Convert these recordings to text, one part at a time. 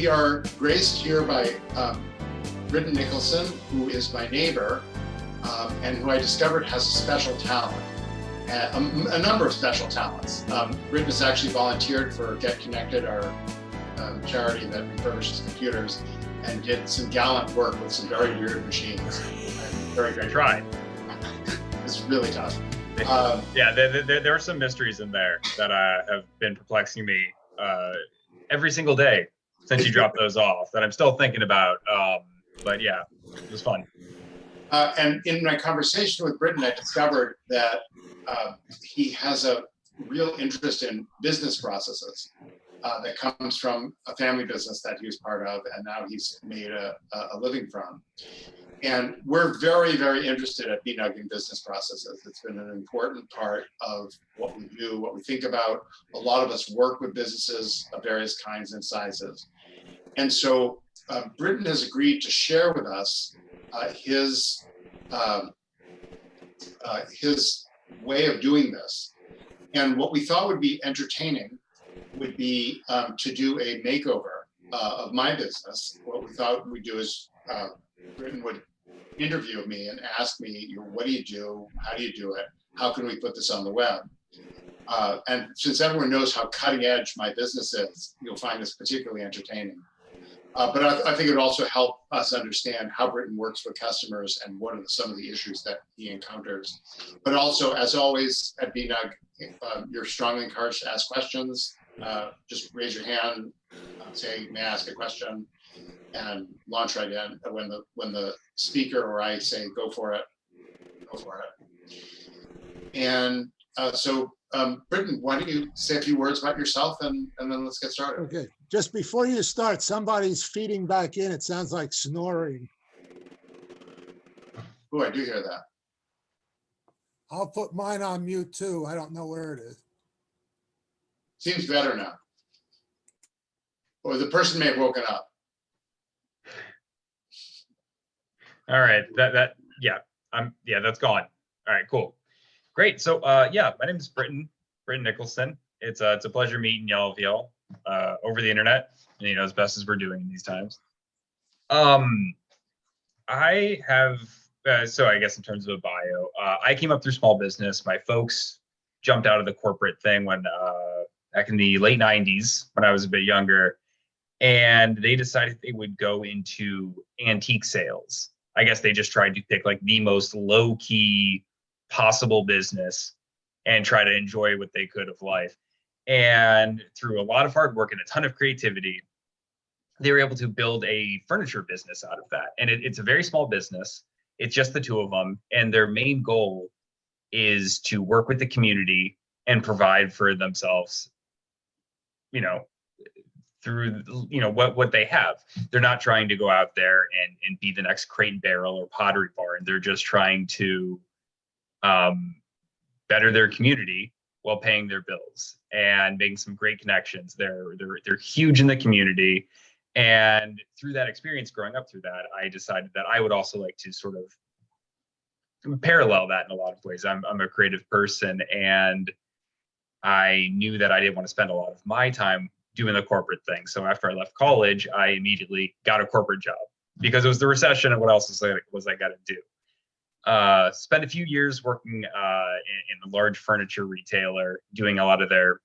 we are graced here by Britton Nicholson, who is my neighbor, and who I discovered has a special talent, a number of special talents. Britton has actually volunteered for Get Connected, our charity that refurbishes computers, and did some gallant work with some very weird machines. Very great. Tried. It's really tough. Yeah, there are some mysteries in there that have been perplexing me every single day since you dropped those off that I'm still thinking about. But yeah, it was fun. And in my conversation with Britton, I discovered that he has a real interest in business processes that comes from a family business that he was part of, and now he's made a living from. And we're very, very interested at BNUG in business processes. It's been an important part of what we do, what we think about. A lot of us work with businesses of various kinds and sizes. And so Britton has agreed to share with us his way of doing this. And what we thought would be entertaining would be to do a makeover of my business. What we thought we'd do is Britton would interview me and ask me, what do you do? How do you do it? How can we put this on the web? And since everyone knows how cutting edge my business is, you'll find this particularly entertaining. But I think it would also help us understand how Britton works with customers and what are some of the issues that he encounters. But also, as always at BNUG, you're strongly encouraged to ask questions. Just raise your hand, say, may I ask a question? And launch right in. When the speaker or I say, go for it, go for it. And so Britton, why don't you say a few words about yourself and then let's get started. Okay, just before you start, somebody's feeding back in. It sounds like snoring. Oh, I do hear that. I'll put mine on mute too. I don't know where it is. Seems better now. Or the person may have woken up. All right, yeah, that's gone. All right, cool, great. So yeah, my name is Britton Nicholson. It's a pleasure meeting y'all of y'all over the internet, and, as best as we're doing in these times. I have so I guess in terms of a bio, I came up through small business. My folks jumped out of the corporate thing when back in the late 90s when I was a bit younger, and they decided they would go into antique sales. I guess they just tried to pick like the most low-key possible business and try to enjoy what they could of life. And through a lot of hard work and a ton of creativity, they were able to build a furniture business out of that. And it's a very small business. It's just the two of them. And their main goal is to work with the community and provide for themselves, through what they have. They're not trying to go out there and be the next Crate and Barrel or Pottery Barn. They're just trying to better their community while paying their bills and making some great connections. They're huge in the community, and through that experience, growing up through that, I decided that I would also like to sort of parallel that in a lot of ways. I'm a creative person, and I knew that I didn't want to spend a lot of my time doing the corporate thing. So after I left college, I immediately got a corporate job because it was the recession, and what else was I got to do? Spent a few years working in a large furniture retailer, doing a lot of their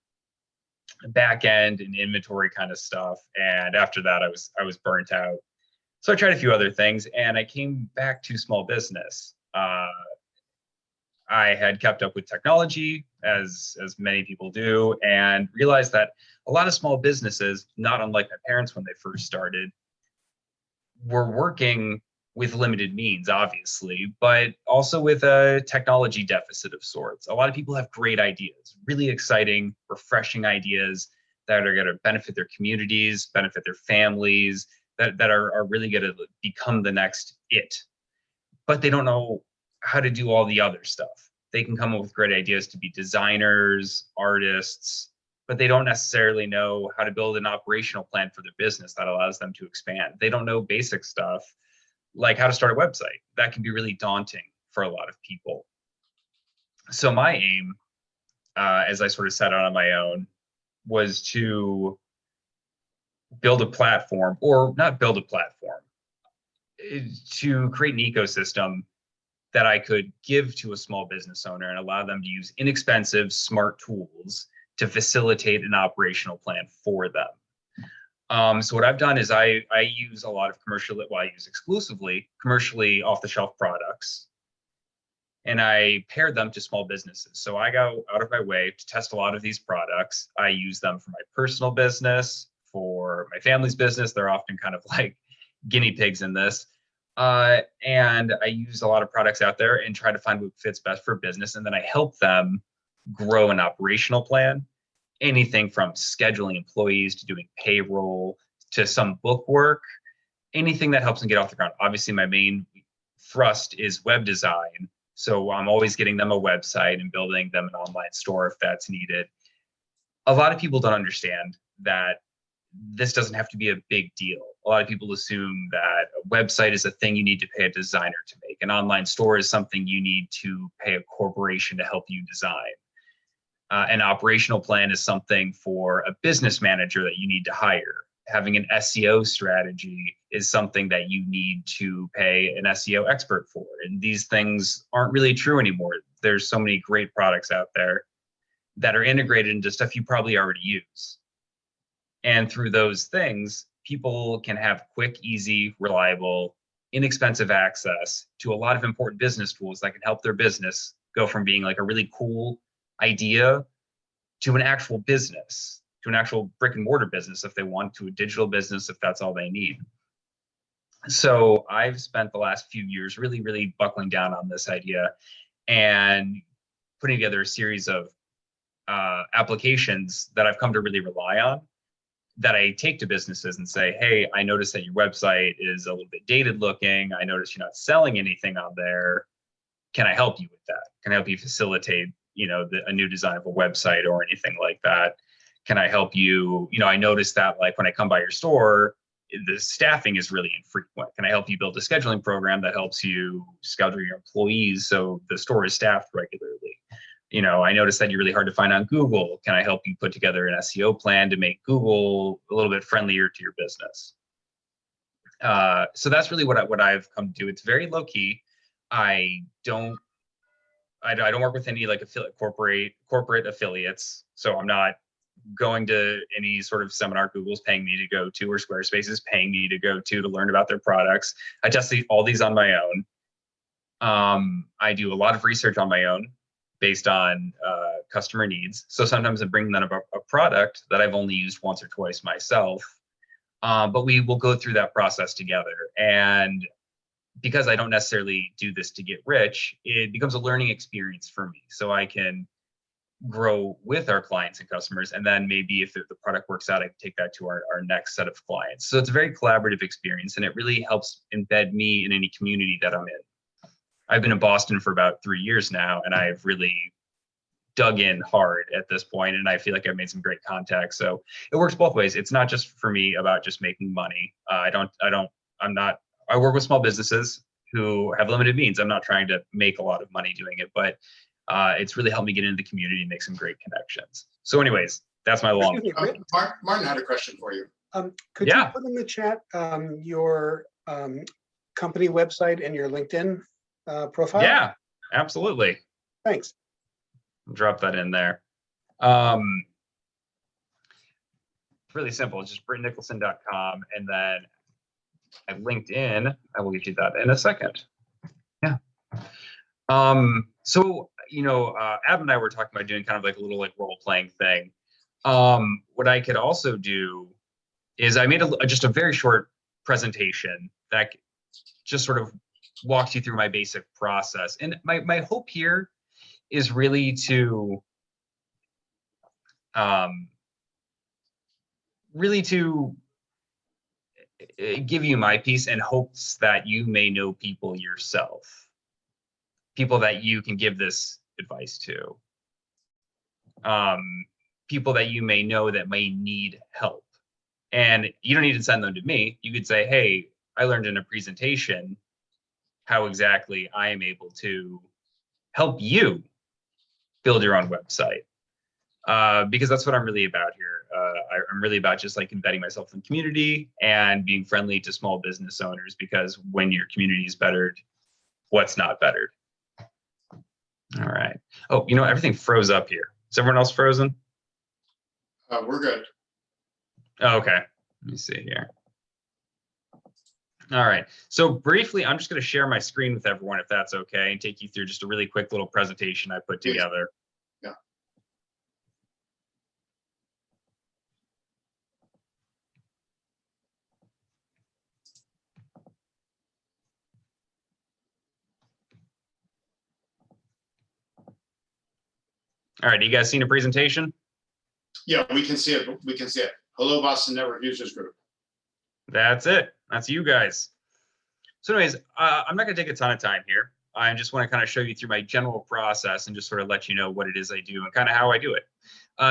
back end and inventory kind of stuff. And after that, I was burnt out. So I tried a few other things, and I came back to small business. I had kept up with technology, as many people do, and realized that a lot of small businesses, not unlike my parents when they first started, were working with limited means, obviously, but also with a technology deficit of sorts. A lot of people have great ideas, really exciting, refreshing ideas that are going to benefit their communities, benefit their families, that are really going to become the next it. But they don't know how to do all the other stuff. They can come up with great ideas to be designers, artists, but they don't necessarily know how to build an operational plan for their business that allows them to expand. They don't know basic stuff like how to start a website. That can be really daunting for a lot of people. So my aim, as I sort of set out on my own, was to build a platform, or not build a platform, to create an ecosystem that I could give to a small business owner and allow them to use inexpensive, smart tools to facilitate an operational plan for them. So what I've done is I use a lot of I use exclusively commercially off-the-shelf products, and I pair them to small businesses. So I go out of my way to test a lot of these products. I use them for my personal business, for my family's business. They're often kind of like guinea pigs in this. And I use a lot of products out there and try to find what fits best for business. And then I help them grow an operational plan, anything from scheduling employees to doing payroll to some book work, anything that helps them get off the ground. Obviously, my main thrust is web design. So I'm always getting them a website and building them an online store if that's needed. A lot of people don't understand that this doesn't have to be a big deal. A lot of people assume that a website is a thing you need to pay a designer to make. An online store is something you need to pay a corporation to help you design. An operational plan is something for a business manager that you need to hire. Having an SEO strategy is something that you need to pay an SEO expert for. And these things aren't really true anymore. There's so many great products out there that are integrated into stuff you probably already use. And through those things, people can have quick, easy, reliable, inexpensive access to a lot of important business tools that can help their business go from being like a really cool idea to an actual business, to an actual brick and mortar business if they want, to a digital business if that's all they need. So I've spent the last few years really, really buckling down on this idea and putting together a series of applications that I've come to really rely on, that I take to businesses and say, hey, I noticed that your website is a little bit dated looking. I noticed you're not selling anything on there. Can I help you with that? Can I help you facilitate, a new design of a website or anything like that? Can I help you? I noticed that like when I come by your store, the staffing is really infrequent. Can I help you build a scheduling program that helps you schedule your employees so the store is staffed regularly? I noticed that you're really hard to find on Google. Can I help you put together an SEO plan to make Google a little bit friendlier to your business? So that's really what I've come to do. It's very low key. I don't work with any like corporate affiliates. So I'm not going to any sort of seminar Google's paying me to go to, or Squarespace is paying me to go to learn about their products. I test all these on my own. I do a lot of research on my own based on customer needs. So sometimes I bring them a product that I've only used once or twice myself, but we will go through that process together. And because I don't necessarily do this to get rich, it becomes a learning experience for me. So I can grow with our clients and customers. And then maybe if the product works out, I can take that to our next set of clients. So it's a very collaborative experience, and it really helps embed me in any community that I'm in. I've been in Boston for about 3 years now, and I've really dug in hard at this point, and I feel like I've made some great contacts. So it works both ways. It's not just for me about just making money. I work with small businesses who have limited means. I'm not trying to make a lot of money doing it, but it's really helped me get into the community and make some great connections. So anyways, that's my long. Martin had a question for you. Could you put in the chat your company website and your LinkedIn profile? Yeah, absolutely. Thanks. I'll drop that in there. It's really simple. It's just brittnicholson.com, and then at LinkedIn, I will get you that in a second. Yeah. So, Ab and I were talking about doing kind of like a little like role-playing thing. What I could also do is I made just a very short presentation that just sort of walks you through my basic process. And my hope here is really to give you my piece in hopes that you may know people yourself, people that you can give this advice to, people that you may know that may need help. And you don't need to send them to me. You could say, hey, I learned in a presentation how exactly I am able to help you build your own website. because that's what I'm really about here. I'm really about just like embedding myself in the community and being friendly to small business owners, because when your community is bettered, what's not bettered? All right. Oh, you know, everything froze up here. Is everyone else frozen? We're good. Oh, okay. Let me see here. All right. So briefly, I'm just going to share my screen with everyone, if that's okay, and take you through just a really quick little presentation I put Please. together. Yeah. All right. You guys seen a presentation? Yeah, we can see it. We can see it. Hello, Boston Network Users Group. That's it. That's you guys. So anyways, I'm not going to take a ton of time here. I just want to kind of show you through my general process and just sort of let you know what it is I do and kind of how I do it.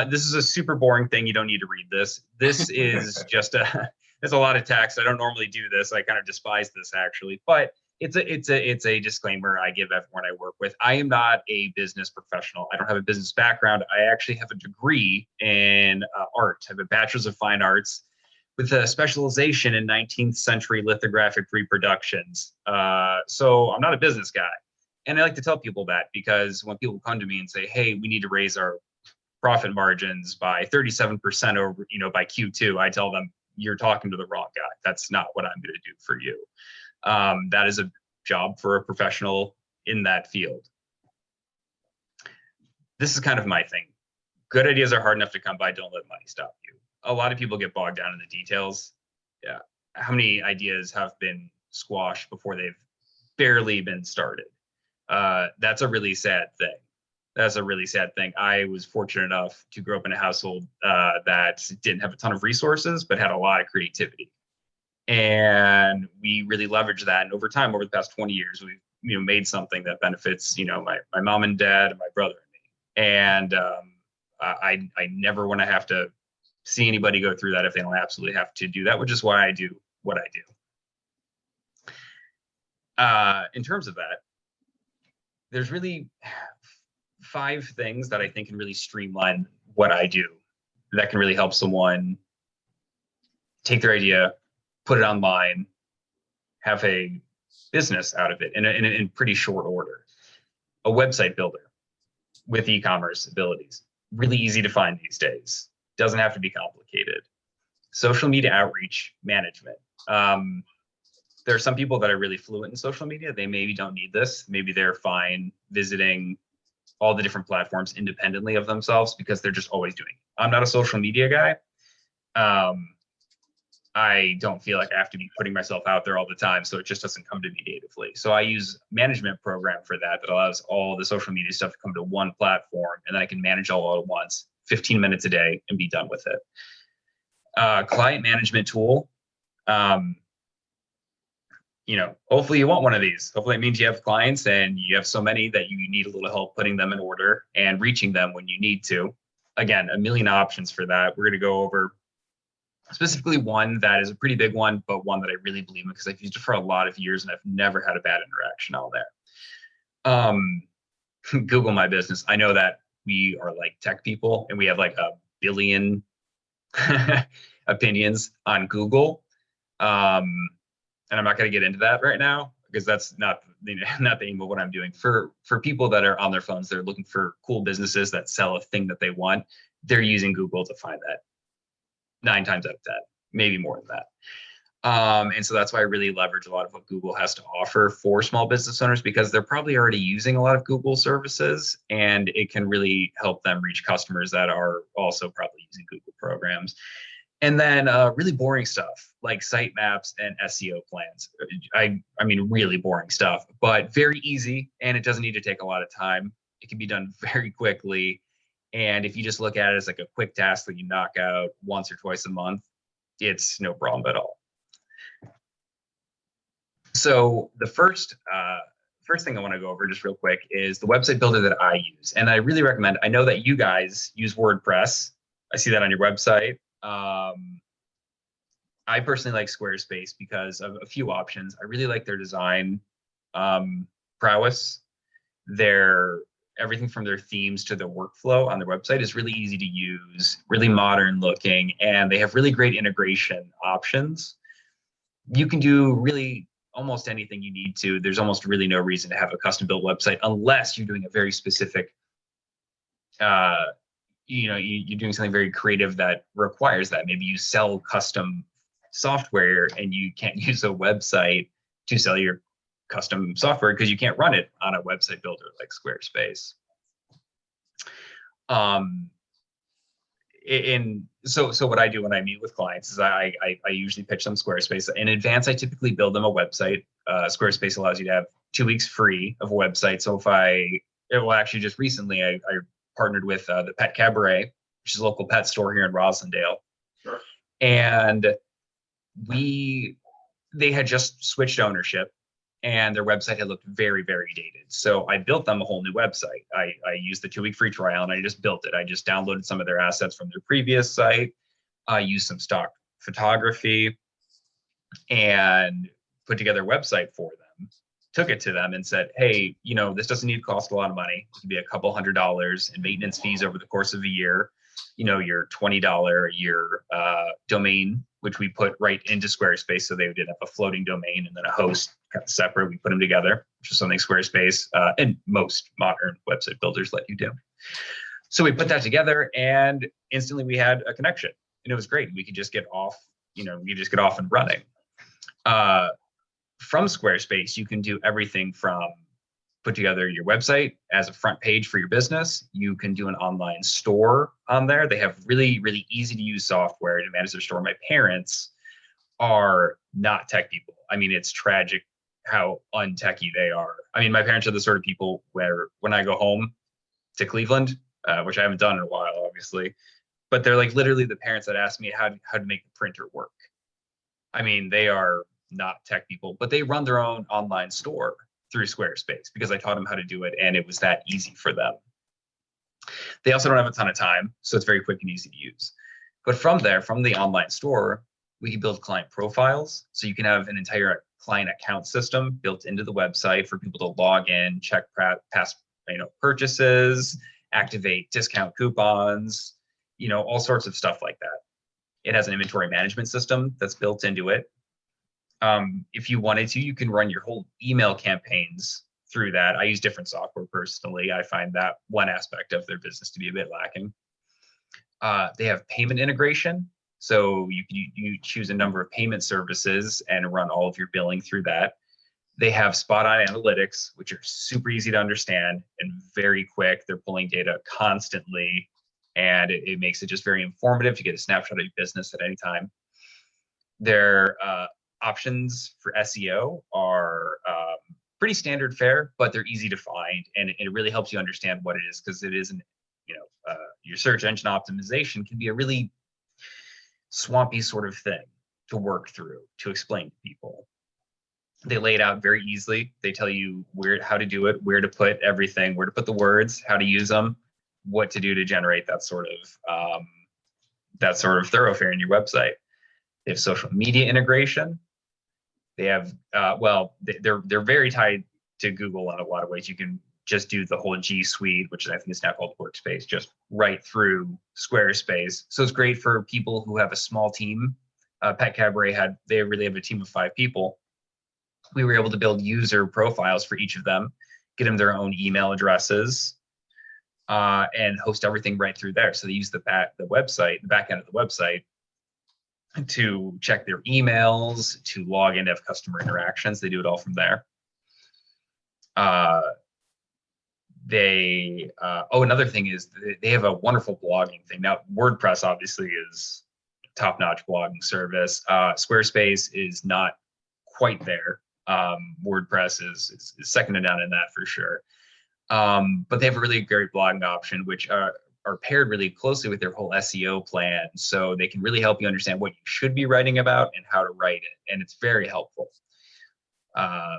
This is a super boring thing. You don't need to read this. This is just there's a lot of text. I don't normally do this. I kind of despise this actually, but it's a disclaimer I give everyone I work with. I am not a business professional. I don't have a business background. I actually have a degree in art. I have a bachelor's of fine arts with a specialization in 19th century lithographic reproductions. So I'm not a business guy. And I like to tell people that, because when people come to me and say, hey, we need to raise our profit margins by 37% over, by Q2, I tell them, you're talking to the wrong guy. That's not what I'm going to do for you. That is a job for a professional in that field. This is kind of my thing. Good ideas are hard enough to come by. Don't let money stop you. A lot of people get bogged down in the details. Yeah. How many ideas have been squashed before they've barely been started? That's a really sad thing. That's a really sad thing. I was fortunate enough to grow up in a household that didn't have a ton of resources, but had a lot of creativity. And we really leveraged that. And over time, over the past 20 years, we've made something that benefits, my mom and dad and my brother and me. And I never want to have to see anybody go through that if they don't absolutely have to do that, which is why I do what I do. In terms of that, there's really 5 things that I think can really streamline what I do that can really help someone take their idea, put it online, have a business out of it in pretty short order. A website builder with e-commerce abilities, really easy to find these days. Doesn't have to be complicated. Social media outreach management. There are some people that are really fluent in social media. They maybe don't need this. Maybe they're fine visiting all the different platforms independently of themselves because they're just always doing it. I'm not a social media guy. I don't feel like I have to be putting myself out there all the time, so it just doesn't come to me natively. So I use a management program for that allows all the social media stuff to come to one platform, and then I can manage all at once, 15 minutes a day, and be done with it. Client management tool. Hopefully you want one of these. Hopefully it means you have clients and you have so many that you need a little help putting them in order and reaching them when you need to. Again, a million options for that. We're going to go over specifically one that is a pretty big one, but one that I really believe in because I've used it for a lot of years and I've never had a bad interaction on there. Google My Business. I know that we are like tech people and we have like a billion opinions on Google. And I'm not going to get into that right now because that's not the aim of what I'm doing. For people that are on their phones, they're looking for cool businesses that sell a thing that they want. They're using Google to find that 9 times out of 10, maybe more than that. And so that's why I really leverage a lot of what Google has to offer for small business owners because they're probably already using a lot of Google services and it can really help them reach customers that are also probably using Google programs. And then really boring stuff like sitemaps and SEO plans. I mean, really boring stuff, but very easy. And it doesn't need to take a lot of time. It can be done very quickly. And if you just look at it as like a quick task that you knock out once or twice a month, it's no problem at all. So the first thing I want to go over just real quick is the website builder that I use. And I really recommend, I know that you guys use WordPress. I see that on your website. I personally like Squarespace because of a few options. I really like their design prowess, their everything from their themes to their workflow on their website is really easy to use, really modern looking, and they have really great integration options. You can do really almost anything you need to. There's almost really no reason to have a custom built website unless you're doing a very specific, you're doing something very creative that requires that. Maybe you sell custom software and you can't use a website to sell your custom software because you can't run it on a website builder like Squarespace. So what I do when I meet with clients is I usually pitch them Squarespace. In advance, I typically build them a website. Squarespace allows you to have 2 weeks free of a website. So actually just recently I partnered with the Pet Cabaret, which is a local pet store here in Roslindale. Sure. And they had just switched ownership and their website had looked very, very dated. So I built them a whole new website. I used the 2-week free trial and I just built it. I just downloaded some of their assets from their previous site. I used some stock photography and put together a website for them, took it to them and said, hey, this doesn't need to cost a lot of money. It could be a couple $100 in maintenance fees over the course of a year. Your $20 a year domain, which we put right into Squarespace. So they did have a floating domain and then a host kind of separate. We put them together, which is something Squarespace and most modern website builders let you do. So we put that together and instantly we had a connection and it was great. We could just get off, and running. From Squarespace, you can do everything from put together your website as a front page for your business. You can do an online store on there. They have really, really easy to use software to manage their store. My parents are not tech people. I mean, it's tragic how untechy they are. I mean, my parents are the sort of people where when I go home to Cleveland, which I haven't done in a while, obviously, but they're like literally the parents that ask me how to make the printer work. I mean, they are not tech people, but they run their own online store through Squarespace because I taught them how to do it and it was that easy for them. They also don't have a ton of time, so it's very quick and easy to use. But from there, from the online store, we can build client profiles. So you can have an entire client account system built into the website for people to log in, check past purchases, activate discount coupons, all sorts of stuff like that. It has an inventory management system that's built into it. If you wanted to, you can run your whole email campaigns through that. I use different software personally. I find that one aspect of their business to be a bit lacking. They have payment integration. So you choose a number of payment services and run all of your billing through that. They have spot-on analytics, which are super easy to understand and very quick. They're pulling data constantly, and it makes it just very informative to get a snapshot of your business at any time. Their options for SEO are pretty standard fare, but they're easy to find, and it really helps you understand what it is because it isn't, your search engine optimization can be a really swampy sort of thing to work through, to explain to people. They lay it out very easily. They tell you how to do it, where to put everything, where to put the words, how to use them, what to do to generate that sort of thoroughfare in your website. They have social media integration. They have they're very tied to Google in a lot of ways. You can just do the whole G Suite, which I think is now called Workspace, just right through Squarespace. So it's great for people who have a small team. Pet Cabaret they really have a team of 5 people. We were able to build user profiles for each of them, get them their own email addresses, and host everything right through there. So they use the back end of the website to check their emails, to log in to have customer interactions. They do it all from there. Another thing is they have a wonderful blogging thing. Now, WordPress obviously is top-notch blogging service. Squarespace is not quite there. WordPress is second to none in that for sure. But they have a really great blogging option, which are paired really closely with their whole SEO plan. So they can really help you understand what you should be writing about and how to write it. And it's very helpful.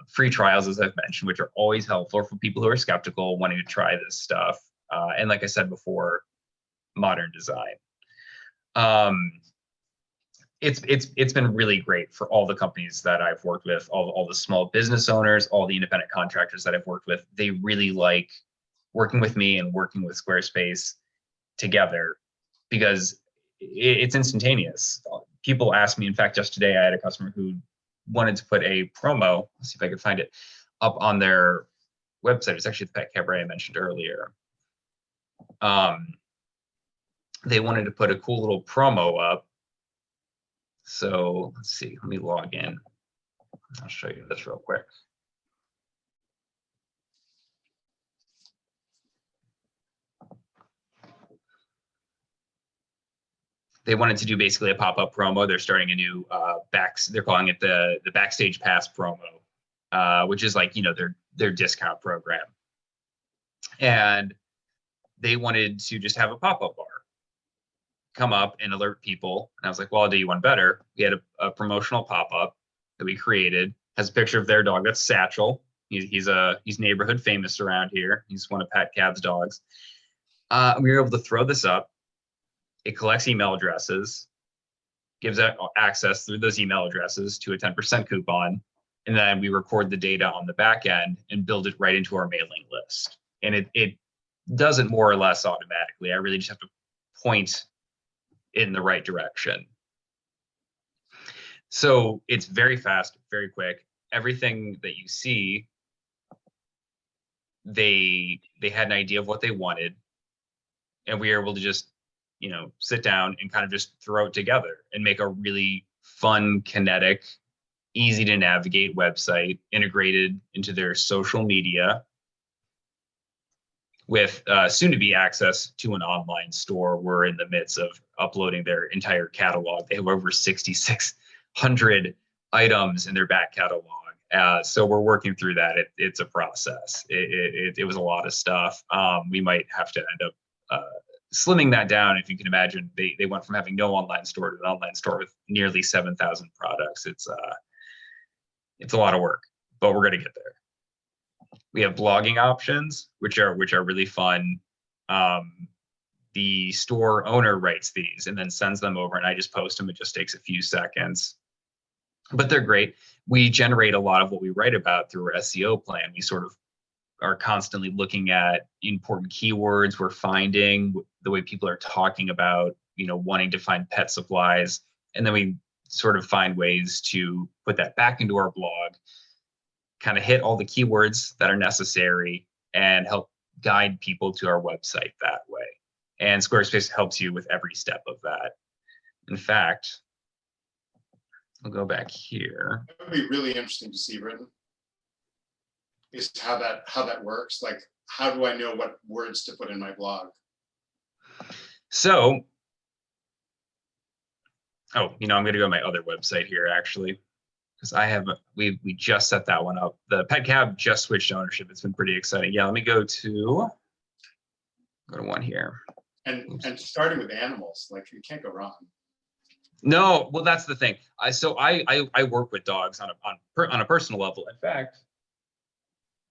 Free trials, as I've mentioned, which are always helpful for people who are skeptical, wanting to try this stuff. And like I said before, modern design. It's been really great for all the companies that I've worked with, all the small business owners, all the independent contractors that I've worked with. They really like working with me and working with Squarespace together, because it's instantaneous. People ask me, in fact, just today I had a customer who wanted to put a promo, let's see if I could find it, up on their website. It's actually the Pet Cabaret I mentioned earlier. They wanted to put a cool little promo up. So let's see, let me log in. I'll show you this real quick. They wanted to do basically a pop-up promo. They're starting a new they're calling it the Backstage Pass promo, which is like, you know, their discount program. And they wanted to just have a pop-up bar come up and alert people. And I was like, well, I'll do you one better. We had a promotional pop-up that we created, has a picture of their dog. That's Satchel. He's neighborhood famous around here. He's one of Pat Cab's dogs. We were able to throw this up. It collects email addresses, gives out access through those email addresses to a 10% coupon. And then we record the data on the back end and build it right into our mailing list. And it does it more or less automatically. I really just have to point in the right direction. So it's very fast, very quick. Everything that you see, they had an idea of what they wanted, and we were able to just, you know, sit down and kind of just throw it together and make a really fun, kinetic, easy to navigate website integrated into their social media, with soon to be access to an online store. We're in the midst of uploading their entire catalog. They have over 6,600 items in their back catalog. So we're working through that. It's a process. It was a lot of stuff. We might have to end up slimming that down. If you can imagine, they went from having no online store to an online store with nearly 7,000 products. It's a lot of work, but we're going to get there. We have blogging options, which are really fun. The store owner writes these and then sends them over, and I just post them. It just takes a few seconds, but they're great. We generate a lot of what we write about through our SEO plan. We sort of are constantly looking at important keywords we're finding, the way people are talking about, you know, wanting to find pet supplies, and then we sort of find ways to put that back into our blog, kind of hit all the keywords that are necessary, and help guide people to our website that way. And Squarespace helps you with every step of that. In fact, I'll go back here. It would be really interesting to see, Britton, is how that works. Like, how do I know what words to put in my blog? So, I'm going to go to my other website here, actually, because we just set that one up. The Pet Cab just switched ownership. It's been pretty exciting. Yeah, let me go to one here. And starting with animals, like, you can't go wrong. No, well, that's the thing. I work with dogs on a personal level. In fact,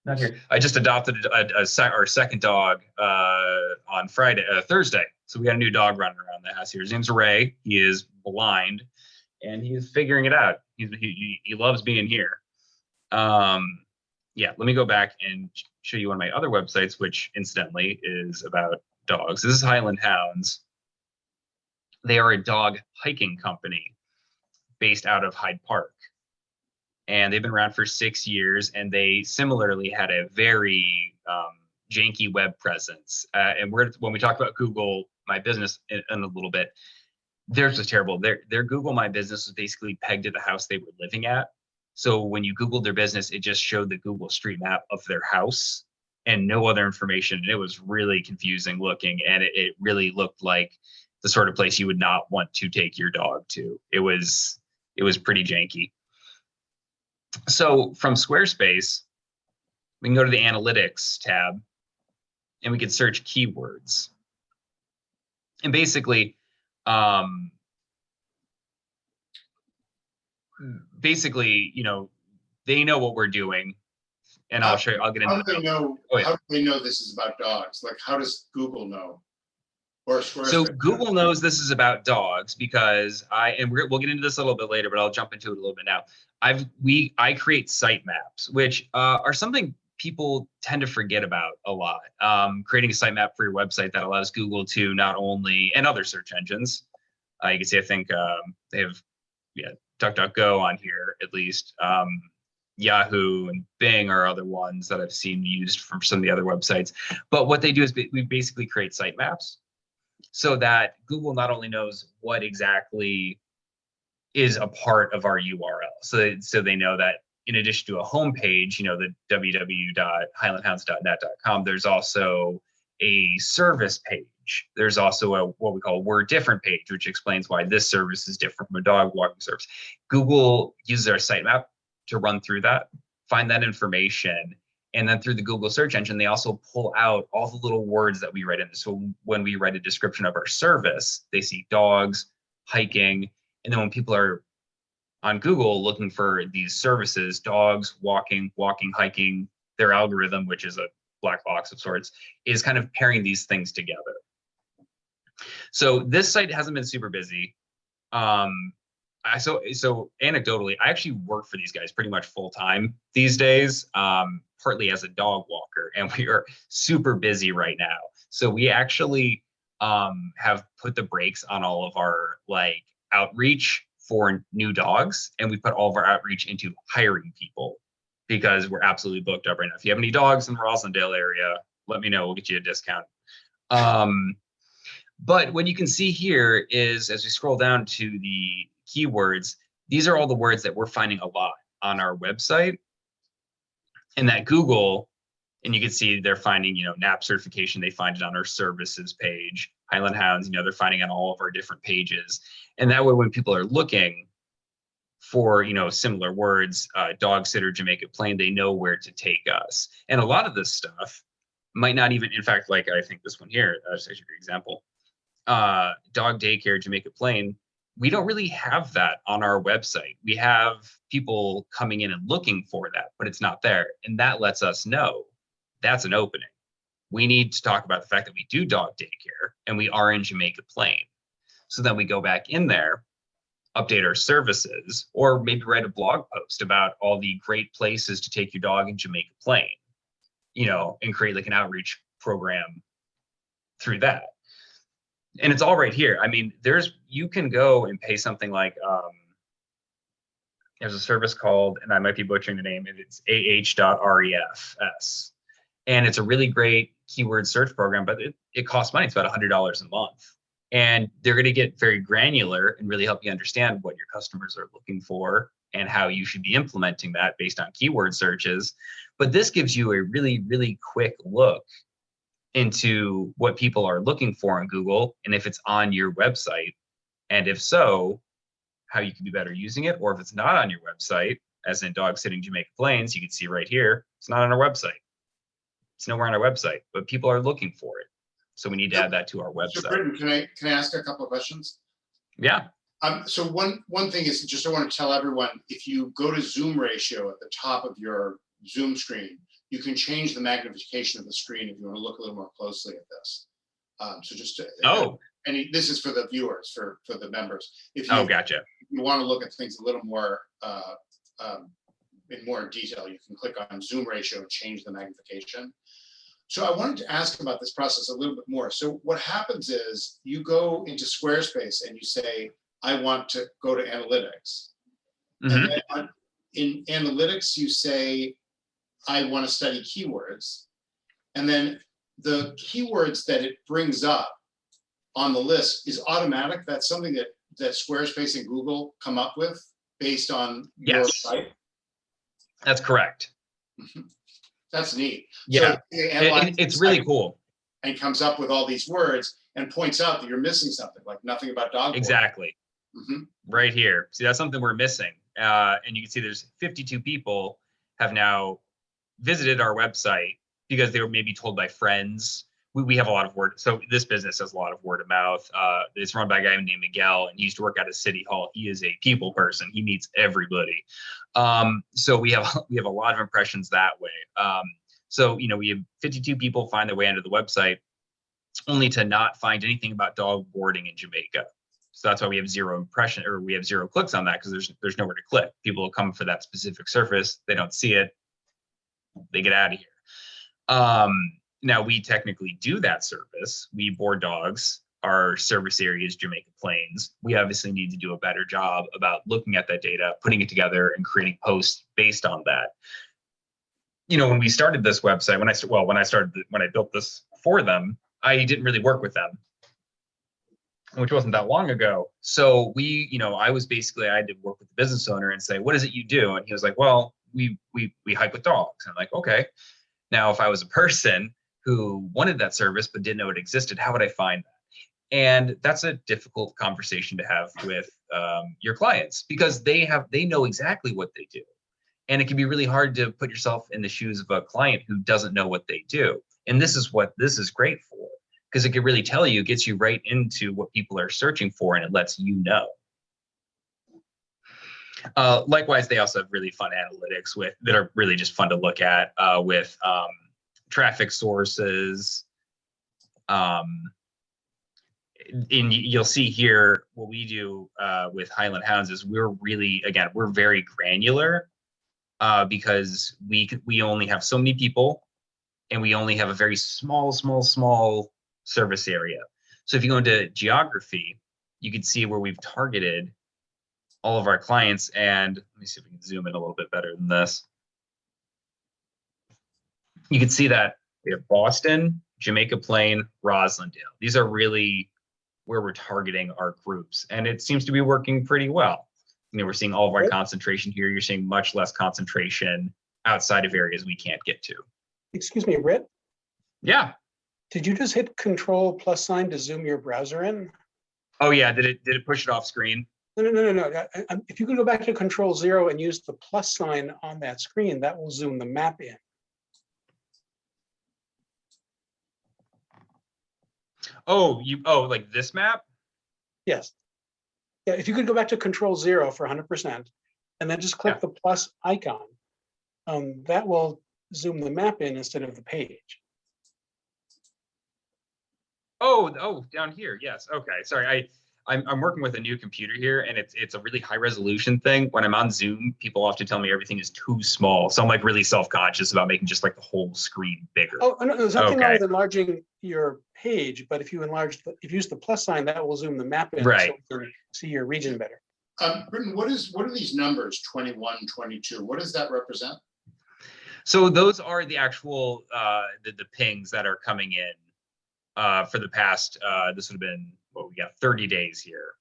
not here. I just adopted our second dog on Thursday. So we got a new dog running around the house here. His name's Ray. He is blind, and he's figuring it out. He loves being here. Yeah, let me go back and show you one of my other websites, which incidentally is about dogs. This is Highland Hounds. They are a dog hiking company based out of Hyde Park. And they've been around for 6 years, and they similarly had a very janky web presence. And when we talk about Google My Business in a little bit, theirs was terrible. Their Google My Business was basically pegged to the house they were living at. So when you Googled their business, it just showed the Google Street Map of their house and no other information. And it was really confusing looking, and it really looked like the sort of place you would not want to take your dog to. It was pretty janky. So from Squarespace, we can go to the Analytics tab, and we can search keywords. And basically, they know what we're doing. And I'll show you. I'll get into. How do they know? Oh, yeah. How do they know this is about dogs? Like, how does Google know? Or Squarespace? So Google knows this is about dogs because we'll get into this a little bit later, but I'll jump into it a little bit now. I create site maps, which are something people tend to forget about a lot. Creating a sitemap for your website that allows Google to not only, and other search engines, you can see, I think they have, DuckDuckGo on here at least. Yahoo and Bing are other ones that I've seen used from some of the other websites. But what they do is we basically create sitemaps so that Google not only knows what exactly is a part of our URL. So they know that in addition to a homepage, the www.highlandhounds.net.com, there's also a service page. There's also what we call a We're Different page, which explains why this service is different from a dog walking service. Google uses our sitemap to run through that, find that information, and then through the Google search engine, they also pull out all the little words that we write in. So when we write a description of our service, they see dogs, hiking, and then when people are on Google looking for these services, dogs, walking, hiking, their algorithm, which is a black box of sorts, is kind of pairing these things together. So this site hasn't been super busy. So anecdotally, I actually work for these guys pretty much full time these days, partly as a dog walker, and we are super busy right now. So we actually have put the brakes on all of our outreach for new dogs, and we put all of our outreach into hiring people because we're absolutely booked up right now. If you have any dogs in the Roslindale area, let me know. We'll get you a discount. But what you can see here is, as we scroll down to the keywords, these are all the words that we're finding a lot on our website, and that Google, and you can see they're finding, NAP certification, they find it on our services page. Highland Hounds, they're finding on all of our different pages. And that way, when people are looking for, similar words, dog sitter, Jamaica Plain, they know where to take us. And a lot of this stuff might not even, in fact, I think this one here, that's actually a great example. Dog daycare, Jamaica Plain, we don't really have that on our website. We have people coming in and looking for that, but it's not there. And that lets us know that's an opening. We need to talk about the fact that we do dog daycare and we are in Jamaica Plain. So then we go back in there, update our services, or maybe write a blog post about all the great places to take your dog in Jamaica Plain, and create an outreach program through that. And it's all right here. I mean, you can go and pay something like, there's a service called, and I might be butchering the name, it's ah.refs. And it's a really great keyword search program, but it costs money. It's about $100 a month. And they're going to get very granular and really help you understand what your customers are looking for and how you should be implementing that based on keyword searches. But this gives you a really, really quick look into what people are looking for on Google, and if it's on your website, and if so, how you can be better using it, or if it's not on your website, as in dog sitting Jamaica Plains, you can see right here, it's not on our website. It's nowhere on our website, but people are looking for it. So we need to add that to our website. So Britton, can I ask a couple of questions? Yeah. So one thing is just I want to tell everyone, if you go to zoom ratio at the top of your Zoom screen, you can change the magnification of the screen if you want to look a little more closely at this. So just to, this is for the viewers, for the members. If you, gotcha. If you want to look at things a little more in more detail, you can click on zoom ratio and change the magnification. So I wanted to ask about this process a little bit more. So what happens is you go into Squarespace and you say, I want to go to analytics. Mm-hmm. And then in analytics, you say, I want to study keywords. And then the keywords that it brings up on the list is automatic. That's something that Squarespace and Google come up with based on your site. That's correct. That's neat. Yeah, so it's really cool. And comes up with all these words and points out that you're missing something, like nothing about dog. Exactly. Mm-hmm. Right here. See, that's something we're missing. And you can see there's 52 people have now visited our website because they were maybe told by friends. We have a lot of word. So this business has a lot of word of mouth. It's run by a guy named Miguel, and he used to work out of City Hall. He is a people person. He meets everybody. So we have a lot of impressions that way. So we have 52 people find their way onto the website, only to not find anything about dog boarding in Jamaica. So that's why we have zero clicks on that, because there's nowhere to click. People will come for that specific surface. They don't see it. they get out of here. Now we technically do that service. We board dogs. Our service area is Jamaica Plains. We obviously need to do a better job about looking at that data, putting it together, and creating posts based on that. When we started this website, when I built this for them, I didn't really work with them, which wasn't that long ago. So I had to work with the business owner and say, what is it you do? And he was like, well, we hike with dogs. And I'm like, okay. Now, if I was a person who wanted that service but didn't know it existed, how would I find that? And that's a difficult conversation to have with your clients, because they know exactly what they do. And it can be really hard to put yourself in the shoes of a client who doesn't know what they do. And this is what this is great for, because it can really tell you, gets you right into what people are searching for, and it lets you know. Likewise, they also have really fun analytics that are really just fun to look at with traffic sources. And you'll see here what we do with Highland Hounds is we're very granular because we only have so many people, and we only have a very small service area. So if you go into geography, you can see where we've targeted all of our clients. And let me see if we can zoom in a little bit better than this. You can see that we have Boston, Jamaica Plain, Roslindale. These are really where we're targeting our groups, and it seems to be working pretty well. We're seeing all of our concentration here. You're seeing much less concentration outside of areas we can't get to. Excuse me, Britt? Yeah. Did you just hit Control + to zoom your browser in? Oh yeah, did it push it off screen? No. If you could go back to Control-0 and use the + on that screen, that will zoom the map in. Oh, like this map? Yes. Yeah, if you could go back to Control-0 for 100%, and then just click the plus icon, that will zoom the map in instead of the page. Oh, down here. Yes. Okay. Sorry. I'm working with a new computer here, and it's a really high resolution thing. When I'm on Zoom, people often tell me everything is too small, so I'm like really self-conscious about making just like the whole screen bigger. Oh no, there's nothing wrong with enlarging your page, but if you use the plus sign, that will zoom the map in, right, so you can see your region better. Britton, what are these numbers, 21, 22? What does that represent? So those are the actual the pings that are coming in for the past. This would have been we got 30 days here.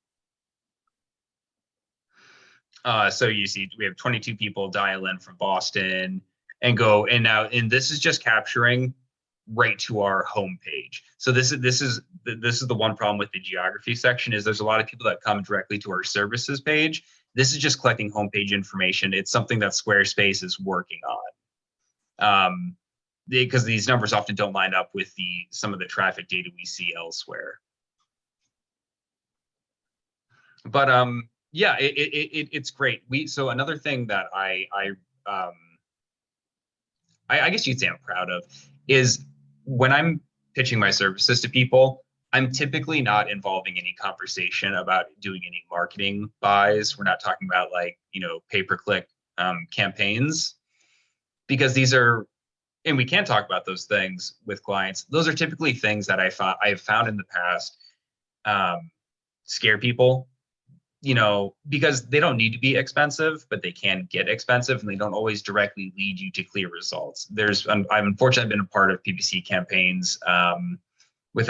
So you see, we have 22 people dial in from Boston and go, and this is just capturing right to our homepage. So this is the one problem with the geography section is there's a lot of people that come directly to our services page. This is just collecting homepage information. It's something that Squarespace is working on. Because these numbers often don't line up with some of the traffic data we see elsewhere. But yeah, it's great. So another thing that I guess you'd say I'm proud of is when I'm pitching my services to people, I'm typically not involving any conversation about doing any marketing buys. We're not talking about like, pay-per-click campaigns, because these are, and we can talk about those things with clients. Those are typically things that I've found in the past scare people. Because they don't need to be expensive, but they can get expensive, and they don't always directly lead you to clear results. I've unfortunately been a part of PPC campaigns with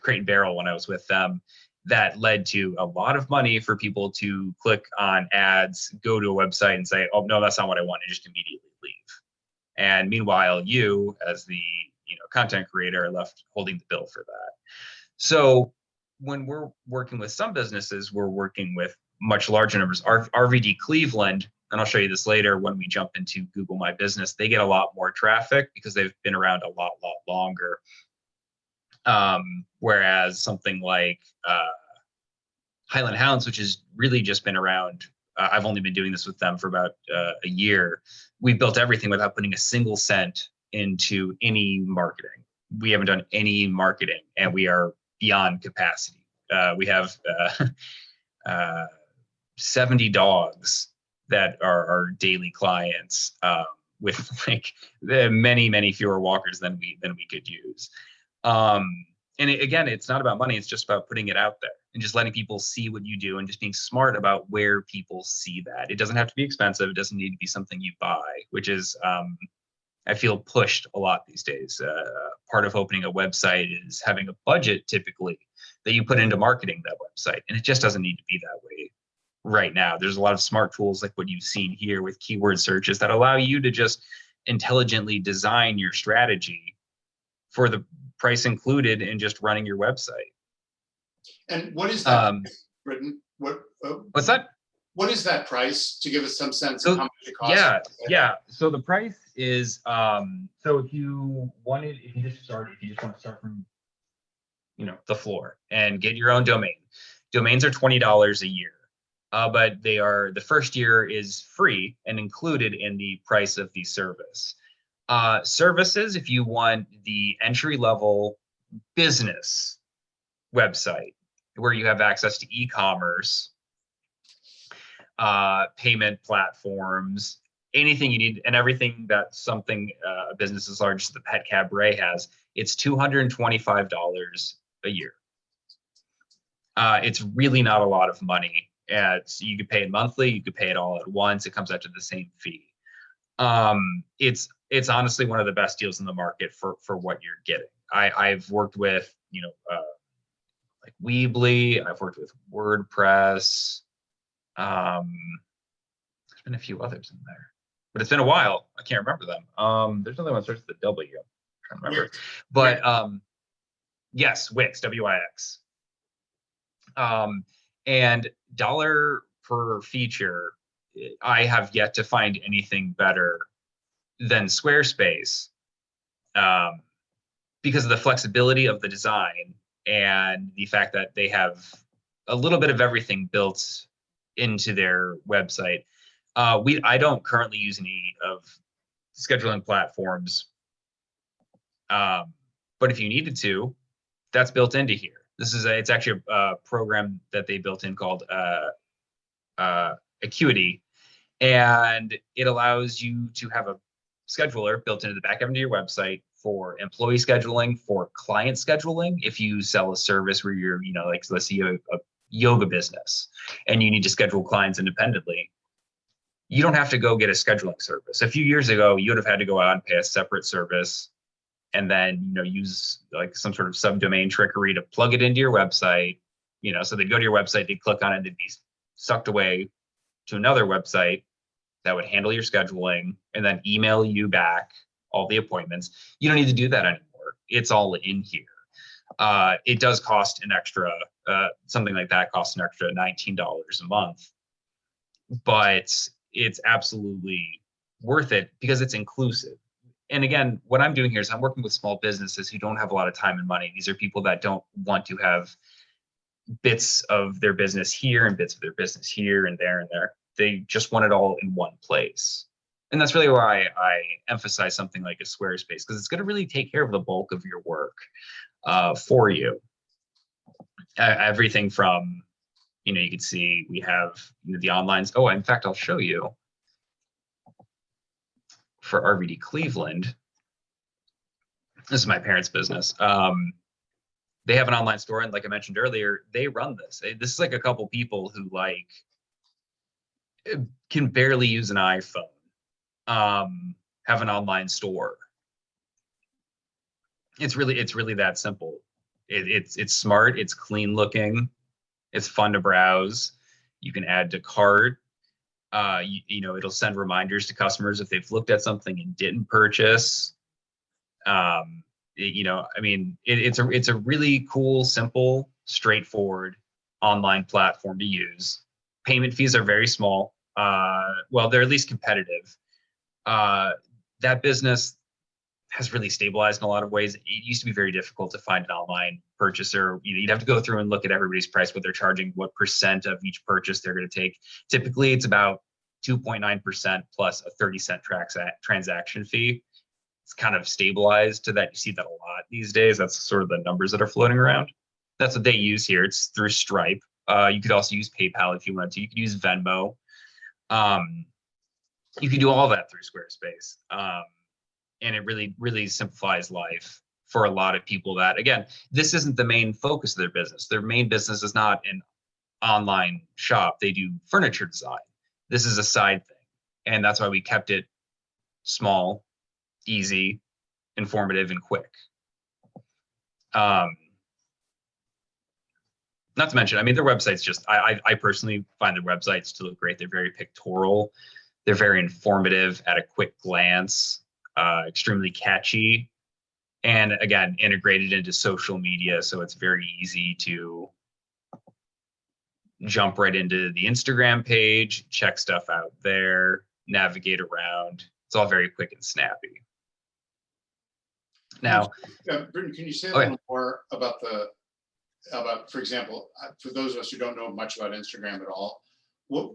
Crate and Barrel when I was with them, that led to a lot of money for people to click on ads, go to a website and say, oh no, that's not what I want, and just immediately leave. And meanwhile, you as the content creator are left holding the bill for that. So when we're working with some businesses, we're working with much larger numbers. RVD Cleveland, and I'll show you this later when we jump into Google My Business, they get a lot more traffic because they've been around a lot longer. Whereas something like Highland Hounds, which has really just been around, I've only been doing this with them for about a year. We've built everything without putting a single cent into any marketing. We haven't done any marketing, and we are beyond capacity. We have 70 dogs that are our daily clients. with like the many fewer walkers than we could use. And again, it's not about money. It's just about putting it out there and just letting people see what you do and just being smart about where people see that. It doesn't have to be expensive. It doesn't need to be something you buy, which is, I feel, pushed a lot these days. Part of opening a website is having a budget typically that you put into marketing that website. And it just doesn't need to be that way right now. There's a lot of smart tools like what you've seen here with keyword searches that allow you to just intelligently design your strategy for the price included in just running your website. And what is that, Britton? What's that? What is that price, to give us some sense of how much it costs? Yeah. So the price is, so if you want to start from, the floor and get your own domain, domains are $20 a year. But the first year is free and included in the price of the service. Services, if you want the entry-level business website where you have access to e-commerce, payment platforms, anything you need, and everything that something a business as large as the Pet Cabaret has, it's $225 a year. It's really not a lot of money. You could pay it monthly, you could pay it all at once. It comes out to the same fee. It's honestly one of the best deals in the market for what you're getting. I've worked with, like Weebly, I've worked with WordPress. There's been a few others in there, but it's been a while. I can't remember them. There's another one that starts with a W. I'm trying to remember. But yes, Wix, W-I-X. And dollar per feature, I have yet to find anything better than Squarespace, because of the flexibility of the design and the fact that they have a little bit of everything built into their website. I don't currently use any of scheduling platforms, but if you needed to, that's built into here. It's actually a program that they built in called Acuity, and it allows you to have a scheduler built into the back end of your website for employee scheduling, for client scheduling. If you sell a service where you're, like let's say you have a yoga business and you need to schedule clients independently, you don't have to go get a scheduling service. A few years ago, you would have had to go out and pay a separate service and then, use like some sort of subdomain trickery to plug it into your website. So they'd go to your website, they'd click on it, they'd be sucked away to another website that would handle your scheduling and then email you back all the appointments. You don't need to do that anymore. It's all in here. It does cost an extra, something like that costs an extra $19 a month, but it's absolutely worth it because it's inclusive. And again, what I'm doing here is I'm working with small businesses who don't have a lot of time and money. These are people that don't want to have bits of their business here and bits of their business here and there and there. They just want it all in one place. And that's really why I emphasize something like a Squarespace, because it's going to really take care of the bulk of your work for you. Everything from, you can see we have the online. Oh, in fact, I'll show you for RVD Cleveland. This is my parents' business. They have an online store, and like I mentioned earlier, they run this. This is like a couple people who can barely use an iPhone, have an online store. It's really that simple. It's smart, it's clean looking, it's fun to browse. You can add to cart. It'll send reminders to customers if they've looked at something and didn't purchase. It's a really cool, simple, straightforward online platform to use. Payment fees are very small. Well, they're at least competitive. That business has really stabilized in a lot of ways. It used to be very difficult to find an online purchaser. You'd have to go through and look at everybody's price, what they're charging, what percent of each purchase they're going to take. Typically, it's about 2.9% plus a 30-cent transaction fee. It's kind of stabilized to that. You see that a lot these days. That's sort of the numbers that are floating around. That's what they use here. It's through Stripe. You could also use PayPal if you wanted to. You could use Venmo. you can do all that through Squarespace. And it really, really simplifies life for a lot of people that, again, this isn't the main focus of their business. Their main business is not an online shop. They do furniture design. This is a side thing. And that's why we kept it small, easy, informative, and quick. Not to mention, I mean, their website's just, I personally find their websites to look great. They're very pictorial. They're very informative at a quick glance, extremely catchy. And again, integrated into social media. So it's very easy to jump right into the Instagram page, check stuff out there, navigate around. It's all very quick and snappy. Now, Britton, can you say a okay. little more about for example, for those of us who don't know much about Instagram at all,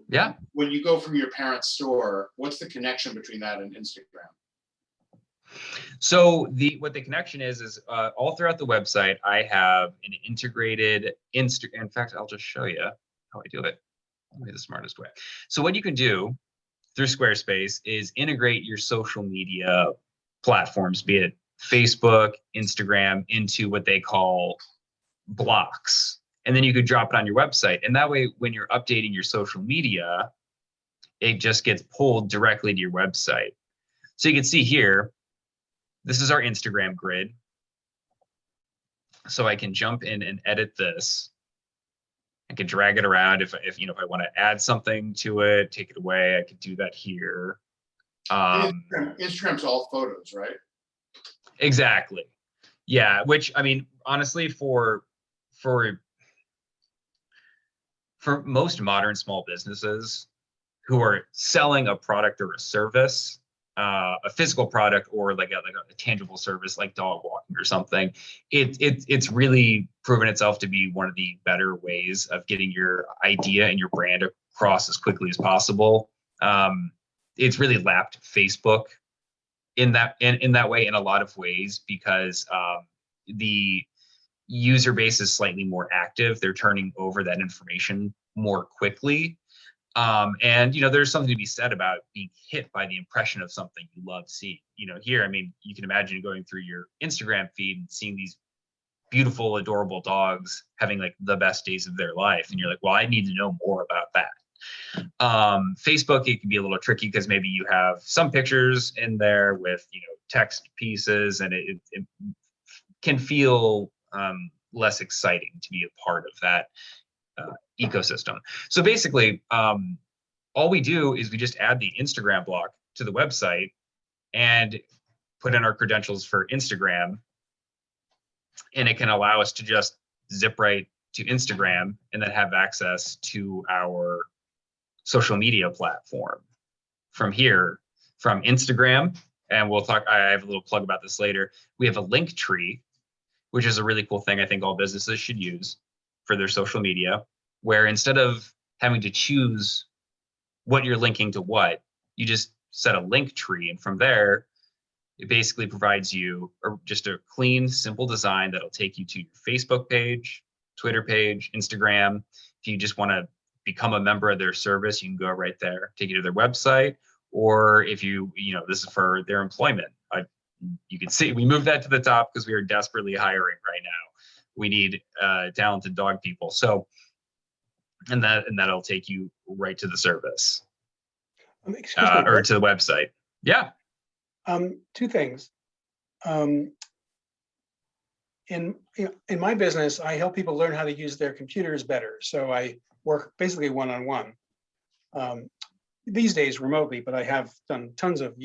Yeah. when you go from your parents' store, what's the connection between that and Instagram? So what the connection is all throughout the website, I have an integrated in fact, I'll just show you how I do it. Probably the smartest way. So what you can do through Squarespace is integrate your social media platforms, be it Facebook, Instagram, into what they call blocks. And then you could drop it on your website. And that way, when you're updating your social media, it just gets pulled directly to your website. So you can see here, this is our Instagram grid. So I can jump in and edit this. I can drag it around if I want to add something to it, take it away, I could do that here. Instagram's all photos, right? Exactly. Yeah, which I mean, honestly, for most modern small businesses who are selling a product or a service, a physical product or like a tangible service like dog walking or something, it's really proven itself to be one of the better ways of getting your idea and your brand across as quickly as possible. It's really lapped Facebook in that way in a lot of ways because the user base is slightly more active. They're turning over that information more quickly. And there's something to be said about being hit by the impression of something you love seeing. Here, I mean, you can imagine going through your Instagram feed and seeing these beautiful, adorable dogs having like the best days of their life. And you're like, well, I need to know more about that. Facebook, it can be a little tricky because maybe you have some pictures in there with, text pieces, and it can feel less exciting to be a part of that ecosystem. So basically, all we do is we just add the Instagram block to the website and put in our credentials for Instagram, and it can allow us to just zip right to Instagram and then have access to our social media platform from here, from Instagram. And we'll talk, I have a little plug about this later. We have a link tree, which is a really cool thing I think all businesses should use for their social media, where instead of having to choose what you're linking to what, you just set a link tree. And from there, it basically provides you just a clean, simple design that'll take you to your Facebook page, Twitter page, Instagram. If you just want to become a member of their service, you can go right there, take you to their website. Or if this is for their employment. You can see we moved that to the top because we are desperately hiring right now. We need talented dog people. So, and that'll take you right to the service or to the website. Yeah. Two things. In my business, I help people learn how to use their computers better. So I work basically one-on-one. These days remotely, but I have done tons of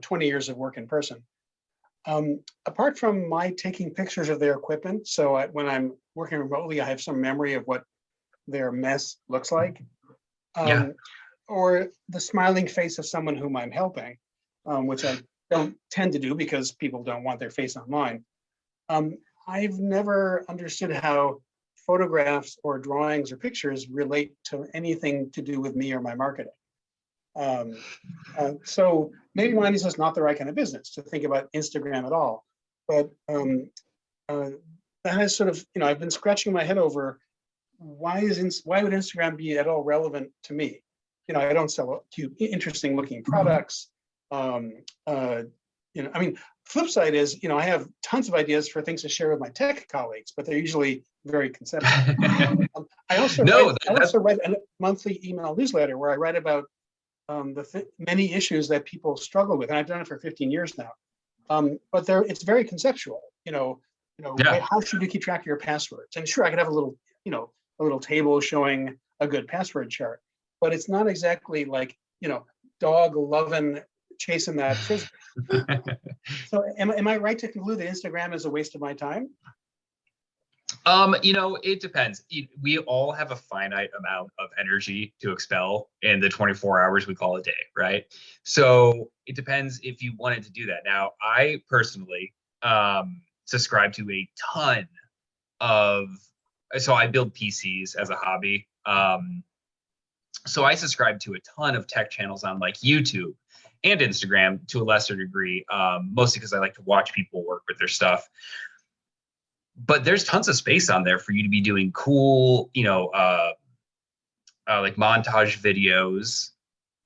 20 years of work in person. Apart from my taking pictures of their equipment, so when I'm working remotely, I have some memory of what their mess looks like, or the smiling face of someone whom I'm helping, which I don't tend to do because people don't want their face online. I've never understood how photographs or drawings or pictures relate to anything to do with me or my marketing. So maybe mine is just not the right kind of business to think about Instagram at all. But that has sort of, I've been scratching my head over why would Instagram be at all relevant to me? I don't sell cute, interesting looking products. I mean, flip side is, I have tons of ideas for things to share with my tech colleagues, but they're usually very conceptual. I also write a monthly email newsletter where I write about many issues that people struggle with, and I've done it for 15 years now. But it's very conceptual. How should you keep track of your passwords? And sure, I could have a little table showing a good password chart, but it's not exactly like dog loving chasing that frisbee. So am I right to conclude that Instagram is a waste of my time? It depends. We all have a finite amount of energy to expel in the 24 hours we call a day, right? So it depends if you wanted to do that. Now, I personally subscribe to a ton so I build PCs as a hobby. So I subscribe to a ton of tech channels on like YouTube and Instagram to a lesser degree, mostly because I like to watch people work with their stuff. But there's tons of space on there for you to be doing cool, like montage videos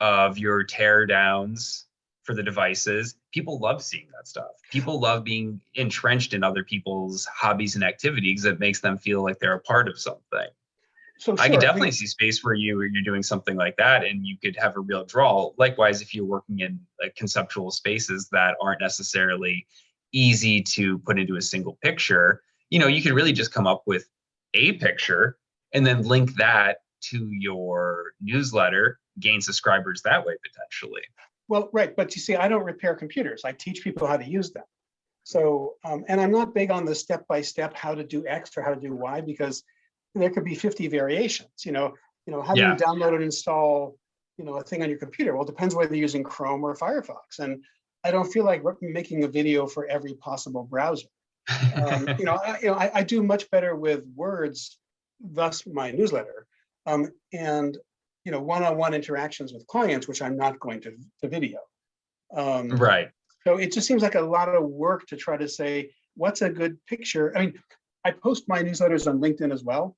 of your tear downs for the devices. People love seeing that stuff. People love being entrenched in other people's hobbies and activities that makes them feel like they're a part of something. So I can definitely see space where you're doing something like that and you could have a real draw. Likewise, if you're working in like conceptual spaces that aren't necessarily easy to put into a single picture, you could really just come up with a picture and then link that to your newsletter, gain subscribers that way potentially. Well, right. But you see, I don't repair computers. I teach people how to use them. So, and I'm not big on the step-by-step how to do X or how to do Y, because there could be 50 variations, how do you download and install, a thing on your computer? Well, it depends whether you're using Chrome or Firefox. And I don't feel like making a video for every possible browser. I do much better with words, thus my newsletter, and one-on-one interactions with clients, which I'm not going to video. Right. So it just seems like a lot of work to try to say what's a good picture. I mean, I post my newsletters on LinkedIn as well,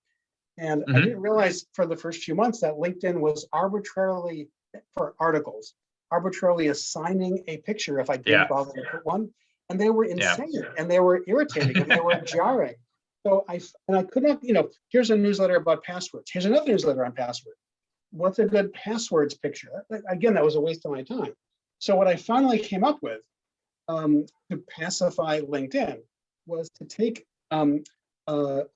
and I didn't realize for the first few months that LinkedIn was arbitrarily, for articles, arbitrarily assigning a picture if I didn't bother to put one. And they were insane, and they were irritating, and they were jarring. So I could not, here's a newsletter about passwords. Here's another newsletter on passwords. What's a good passwords picture? Again, that was a waste of my time. So what I finally came up with to pacify LinkedIn was to take a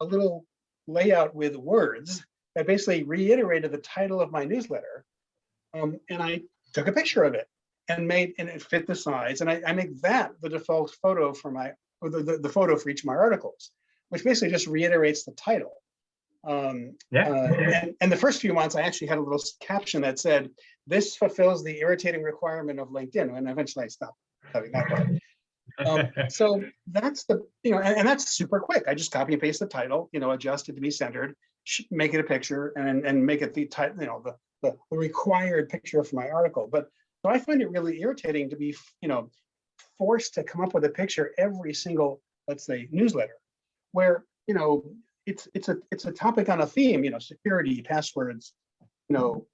little layout with words that basically reiterated the title of my newsletter. And I took a picture of it. And it fit the size, and I make that the default photo for the photo for each of my articles, which basically just reiterates the title. And the first few months, I actually had a little caption that said, "This fulfills the irritating requirement of LinkedIn," and eventually I stopped having that part. So that's and that's super quick. I just copy and paste the title, adjust it to be centered, make it a picture, and make it the title, the required picture for my article. But so I find it really irritating to be, forced to come up with a picture every single, let's say, newsletter, where it's a topic on a theme, security, passwords,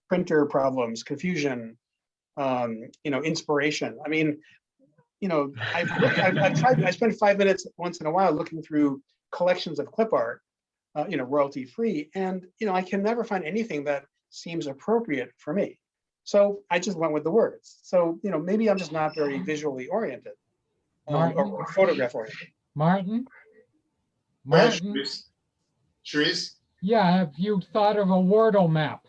printer problems, confusion, inspiration. I mean, I've tried. I spend 5 minutes once in a while looking through collections of clip art, royalty free, and I can never find anything that seems appropriate for me. So I just went with the words. So, maybe I'm just not very visually oriented or photograph oriented. Martin? Cherise? Yeah, have you thought of a Wordle map?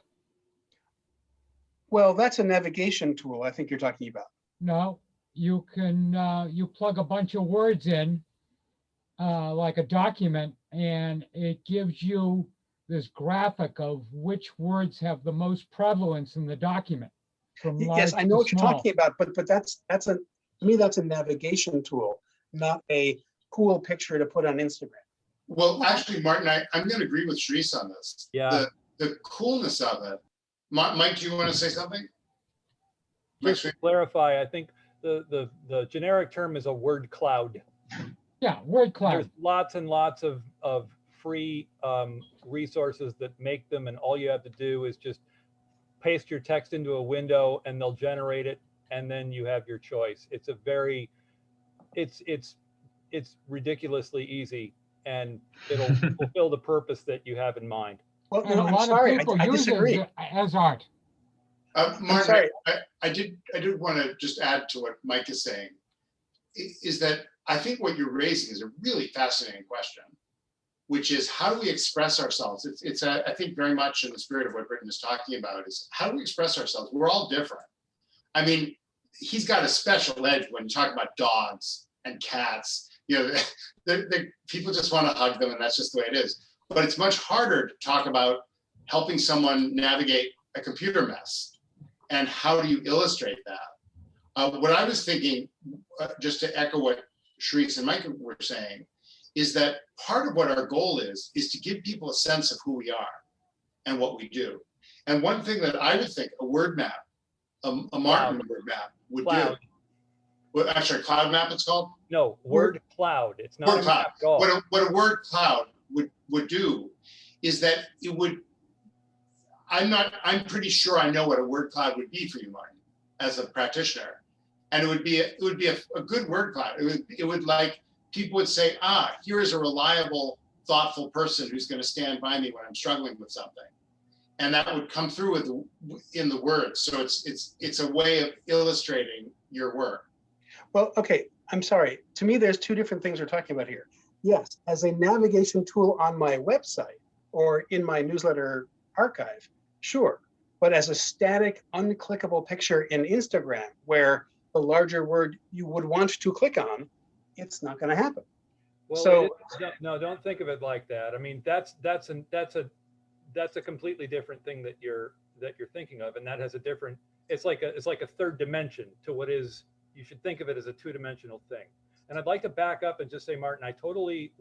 Well, that's a navigation tool I think you're talking about. No, you can, you plug a bunch of words in, like a document, and it gives you this graphic of which words have the most prevalence in the document. From Yes, I know what you're talking about, but to me, that's a navigation tool, not a cool picture to put on Instagram. Well, actually, Martin, I'm going to agree with Cherise on this. Yeah. The coolness of it. Mike, do you want to say something? Just to clarify, I think the generic term is a word cloud. Yeah, word cloud. There's lots and lots of free resources that make them, and all you have to do is just paste your text into a window and they'll generate it, and then you have your choice. It's a very, it's ridiculously easy, and it'll fulfill the purpose that you have in mind. Well, And no, a I'm lot sorry, of people I use disagree. it as art. Martin, sorry. I did want to just add to what Mike is saying, is that I think what you're raising is a really fascinating question, which is how do we express ourselves? It's I think very much in the spirit of what Britton is talking about, is how do we express ourselves? We're all different. I mean, he's got a special edge when you talk about dogs and cats. You know, people just want to hug them, and that's just the way it is. But it's much harder to talk about helping someone navigate a computer mess. And how do you illustrate that? What I was thinking, just to echo what Sharice and Mike were saying, is that part of what our goal is to give people a sense of who we are and what we do. And one thing that I would think a word map, a Martin word map would do. Well, actually, a cloud map it's called? No, word cloud. It's not Word a cloud. map at all. What a word cloud would do is that it would, I'm pretty sure I know what a word cloud would be for you, Martin, as a practitioner. And it would be a good word cloud. It would like, people would say, here is a reliable, thoughtful person who's going to stand by me when I'm struggling with something. And that would come through in the words. So it's a way of illustrating your work. Well, okay, I'm sorry. To me, there's two different things we're talking about here. Yes, as a navigation tool on my website or in my newsletter archive, sure. But as a static, unclickable picture in Instagram, where the larger word you would want to click on, it's not going to happen. Well, So no, don't think of it like that. I mean, that's a completely different thing that you're thinking of, and that has a different. It's like a third dimension to what is. You should think of it as a two-dimensional thing. And I'd like to back up and just say, Martin, I totally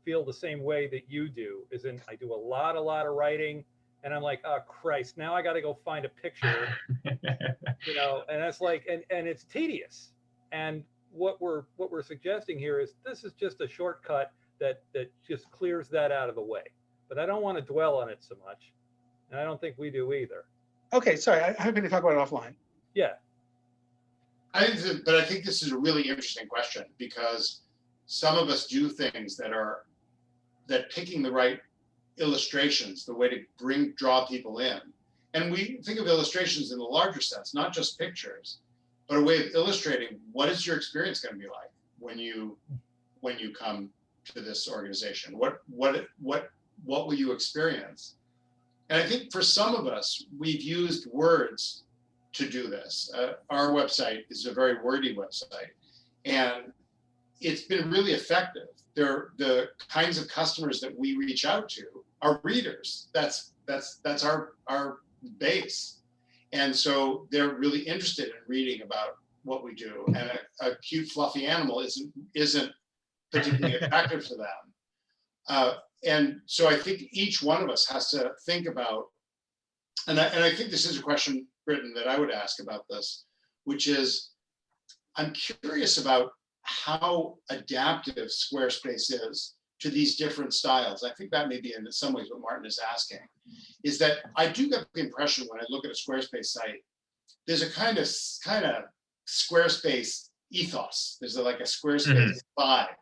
feel the same way that you do. Is in I do a lot of writing, and I'm like, oh Christ, now I got to go find a picture, you know, and that's and it's tedious. And what we're suggesting here is this is just a shortcut that just clears that out of the way. But I don't want to dwell on it so much, and I don't think we do either. okay, sorry, I'm happy to talk about it offline. Yeah. I think this is a really interesting question, because some of us do things that picking the right illustrations, the way to draw people in. And we think of illustrations in the larger sense, not just pictures, but a way of illustrating what is your experience going to be like when you come to this organization. What will you experience? And I think for some of us, we've used words to do this. Our website is a very wordy website, and it's been really effective. The kinds of customers that we reach out to are readers. That's our base. And so they're really interested in reading about what we do. And a cute, fluffy animal isn't particularly attractive to them. And so I think each one of us has to think about, and I think this is a question, Britton, that I would ask about this, which is, I'm curious about how adaptive Squarespace is to these different styles. I think that may be in some ways what Martin is asking, is that I do get the impression when I look at a Squarespace site, there's a kind of Squarespace ethos. There's like a Squarespace vibe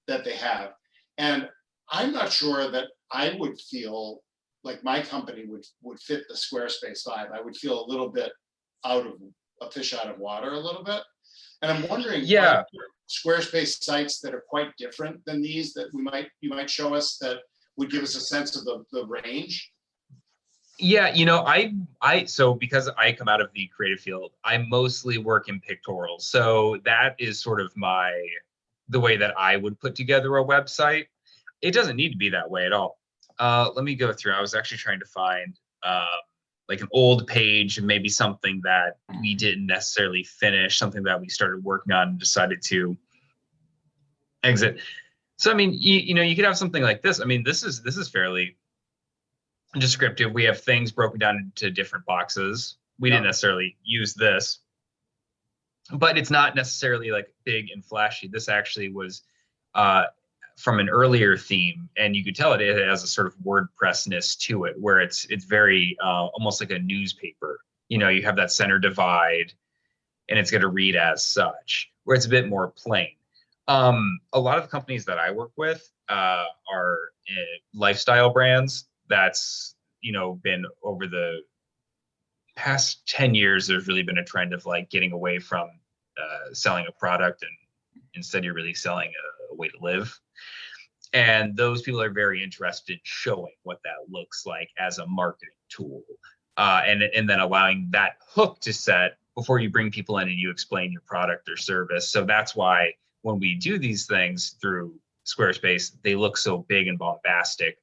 that they have. And I'm not sure that I would feel like my company would fit the Squarespace vibe. I would feel a little bit a fish out of water a little bit. And I'm wondering, Squarespace sites that are quite different than these that you might show us that would give us a sense of the range? Yeah, so because I come out of the creative field, I mostly work in pictorial. So that is sort of the way that I would put together a website. It doesn't need to be that way at all. Let me go through. I was actually trying to find like an old page and maybe something that we didn't necessarily finish, something that we started working on and decided to exit. So, I mean, you could have something like this. I mean, this is fairly descriptive. We have things broken down into different boxes. We didn't necessarily use this, but it's not necessarily like big and flashy. This actually was from an earlier theme, and you could tell it has a sort of WordPressness to it, where it's very almost like a newspaper. You know, you have that center divide, and it's going to read as such, where it's a bit more plain. A lot of the companies that I work with are lifestyle brands. That's, you know, been over the past 10 years, there's really been a trend of like getting away from selling a product, and instead you're really selling a way to live. And those people are very interested in showing what that looks like as a marketing tool, and then allowing that hook to set before you bring people in and you explain your product or service. So that's why when we do these things through Squarespace, they look so big and bombastic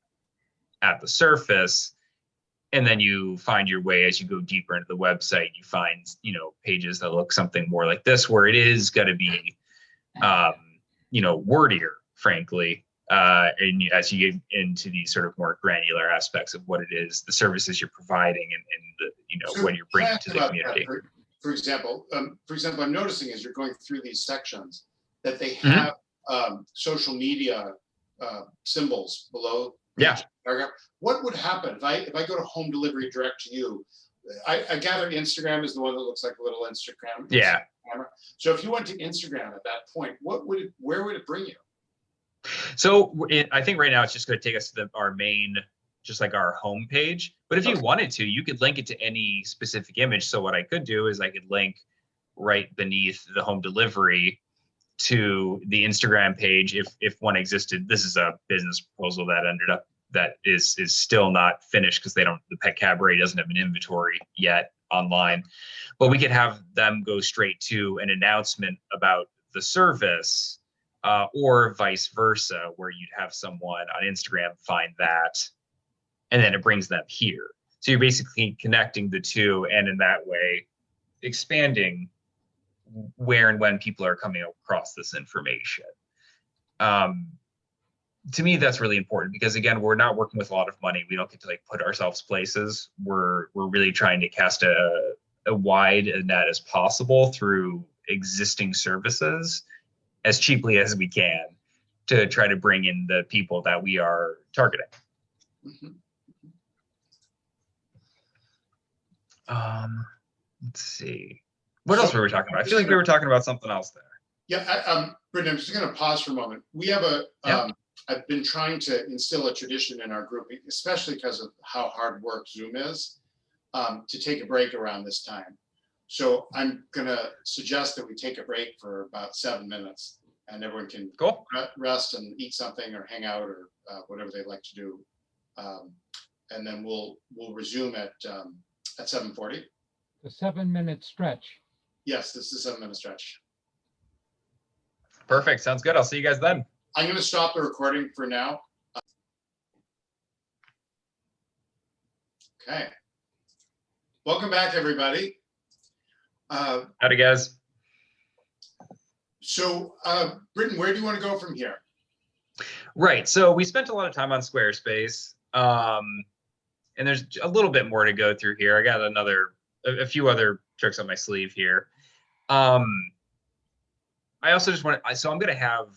at the surface. And then you find your way as you go deeper into the website, you find, you know, pages that look something more like this, where it is going to be, you know, wordier, frankly. And as you get into these sort of more granular aspects of what it is, the services you're providing, and the, you know, So what you're bringing to the about community. that, for example, I'm noticing as you're going through these sections that they have social media symbols below. Yeah. Paragraph. What would happen if I go to home delivery direct to you? I gather Instagram is the one that looks like a little Instagram. Yeah. Camera. So if you went to Instagram at that point, where would it bring you? So I think right now it's just going to take us to our main, just like our home page. But if you wanted to, you could link it to any specific image. So what I could do is I could link right beneath the home delivery to the Instagram page if one existed. This is a business proposal that is still not finished because the Pet Cabaret doesn't have an inventory yet online. But we could have them go straight to an announcement about the service, or vice versa, where you'd have someone on Instagram find that, and then it brings them here. So you're basically connecting the two, and in that way expanding where and when people are coming across this information. To me, that's really important because, again, we're not working with a lot of money. We don't get to like put ourselves places. We're really trying to cast a wide net as possible through existing services as cheaply as we can to try to bring in the people that we are targeting. Mm-hmm. Let's see. What else were we talking about? I feel like we were talking about something else there. Yeah, Britton, I'm just going to pause for a moment. We have I've been trying to instill a tradition in our group, especially because of how hard work Zoom is, to take a break around this time. So I'm going to suggest that we take a break for about 7 minutes, and everyone can rest and eat something or hang out or whatever they'd like to do. And then we'll resume at 7:40. The 7-minute stretch. Yes, this is a 7-minute stretch. Perfect. Sounds good. I'll see you guys then. I'm going to stop the recording for now. Okay. Welcome back, everybody. Howdy, guys. So, Britton, where do you want to go from here? Right. So we spent a lot of time on Squarespace, and there's a little bit more to go through here. I got a few other tricks on my sleeve here. I also just want to, so I'm going to have,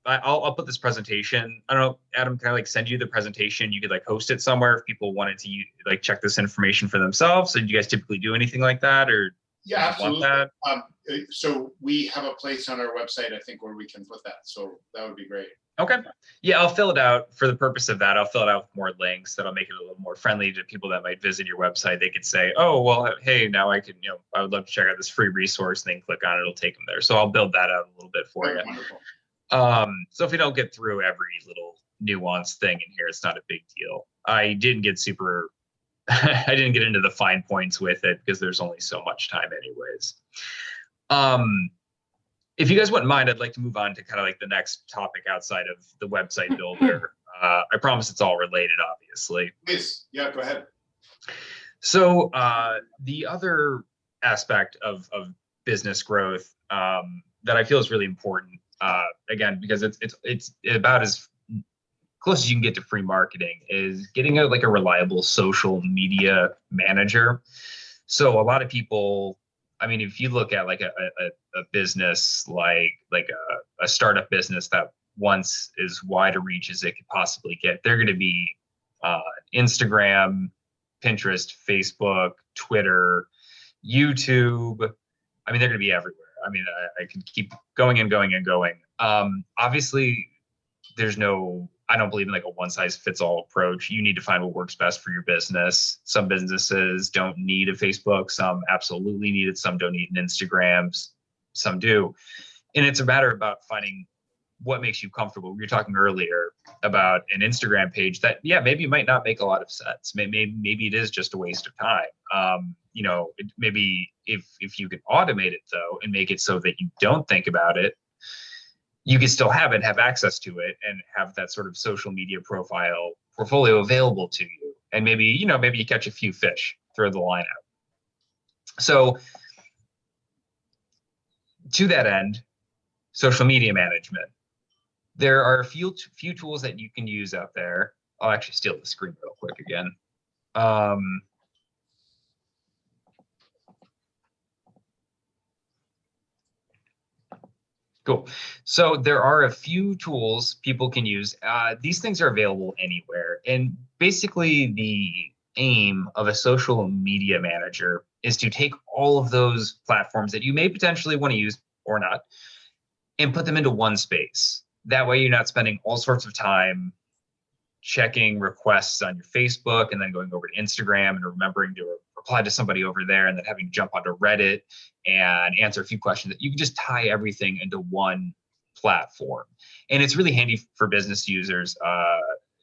I'll put this presentation. I don't know, Adam, can I like send you the presentation? You could like host it somewhere if people wanted to like check this information for themselves. So do you guys typically do anything like that, or? Yeah, absolutely. Want that? So we have a place on our website, I think, where we can put that. So that would be great. Okay. Yeah, I'll fill it out for the purpose of that. I'll fill it out with more links that'll make it a little more friendly to people that might visit your website. They could say, oh, well, hey, now I can, I would love to check out this free resource, and then click on it, it'll take them there. So I'll build that out a little bit for you. Wonderful. So if we don't get through every little nuanced thing in here, it's not a big deal. I didn't get into the fine points with it because there's only so much time anyways. If you guys wouldn't mind, I'd like to move on to kind of like the next topic outside of the website builder. I promise it's all related, obviously. Please, yeah, go ahead. So the other aspect of business growth that I feel is really important, again, because it's about as close as you can get to free marketing, is getting a reliable social media manager. So a lot of people, I mean, if you look at like a business like a startup business that once as wide a reach as it could possibly get. They're going to be Instagram, Pinterest, Facebook, Twitter, YouTube. I mean, they're going to be everywhere. I mean, I can keep going and going and going. Obviously, I don't believe in like a one size fits all approach. You need to find what works best for your business. Some businesses don't need a Facebook, some absolutely need it, some don't need an Instagram, some do. And it's a matter about finding what makes you comfortable. We were talking earlier about an Instagram page that, yeah, maybe might not make a lot of sense. Maybe it is just a waste of time. Maybe if you could automate it though, and make it so that you don't think about it, you can still have it, have access to it, and have that sort of social media portfolio available to you. And maybe you catch a few fish, throw the line out. So to that end, social media management. There are a few tools that you can use out there. I'll actually steal the screen real quick again. Cool. So there are a few tools people can use. These things are available anywhere. And basically the aim of a social media manager is to take all of those platforms that you may potentially want to use or not, and put them into one space. That way you're not spending all sorts of time checking requests on your Facebook and then going over to Instagram and remembering to reply to somebody over there and then having to jump onto Reddit and answer a few questions. That you can just tie everything into one platform. And it's really handy for business users.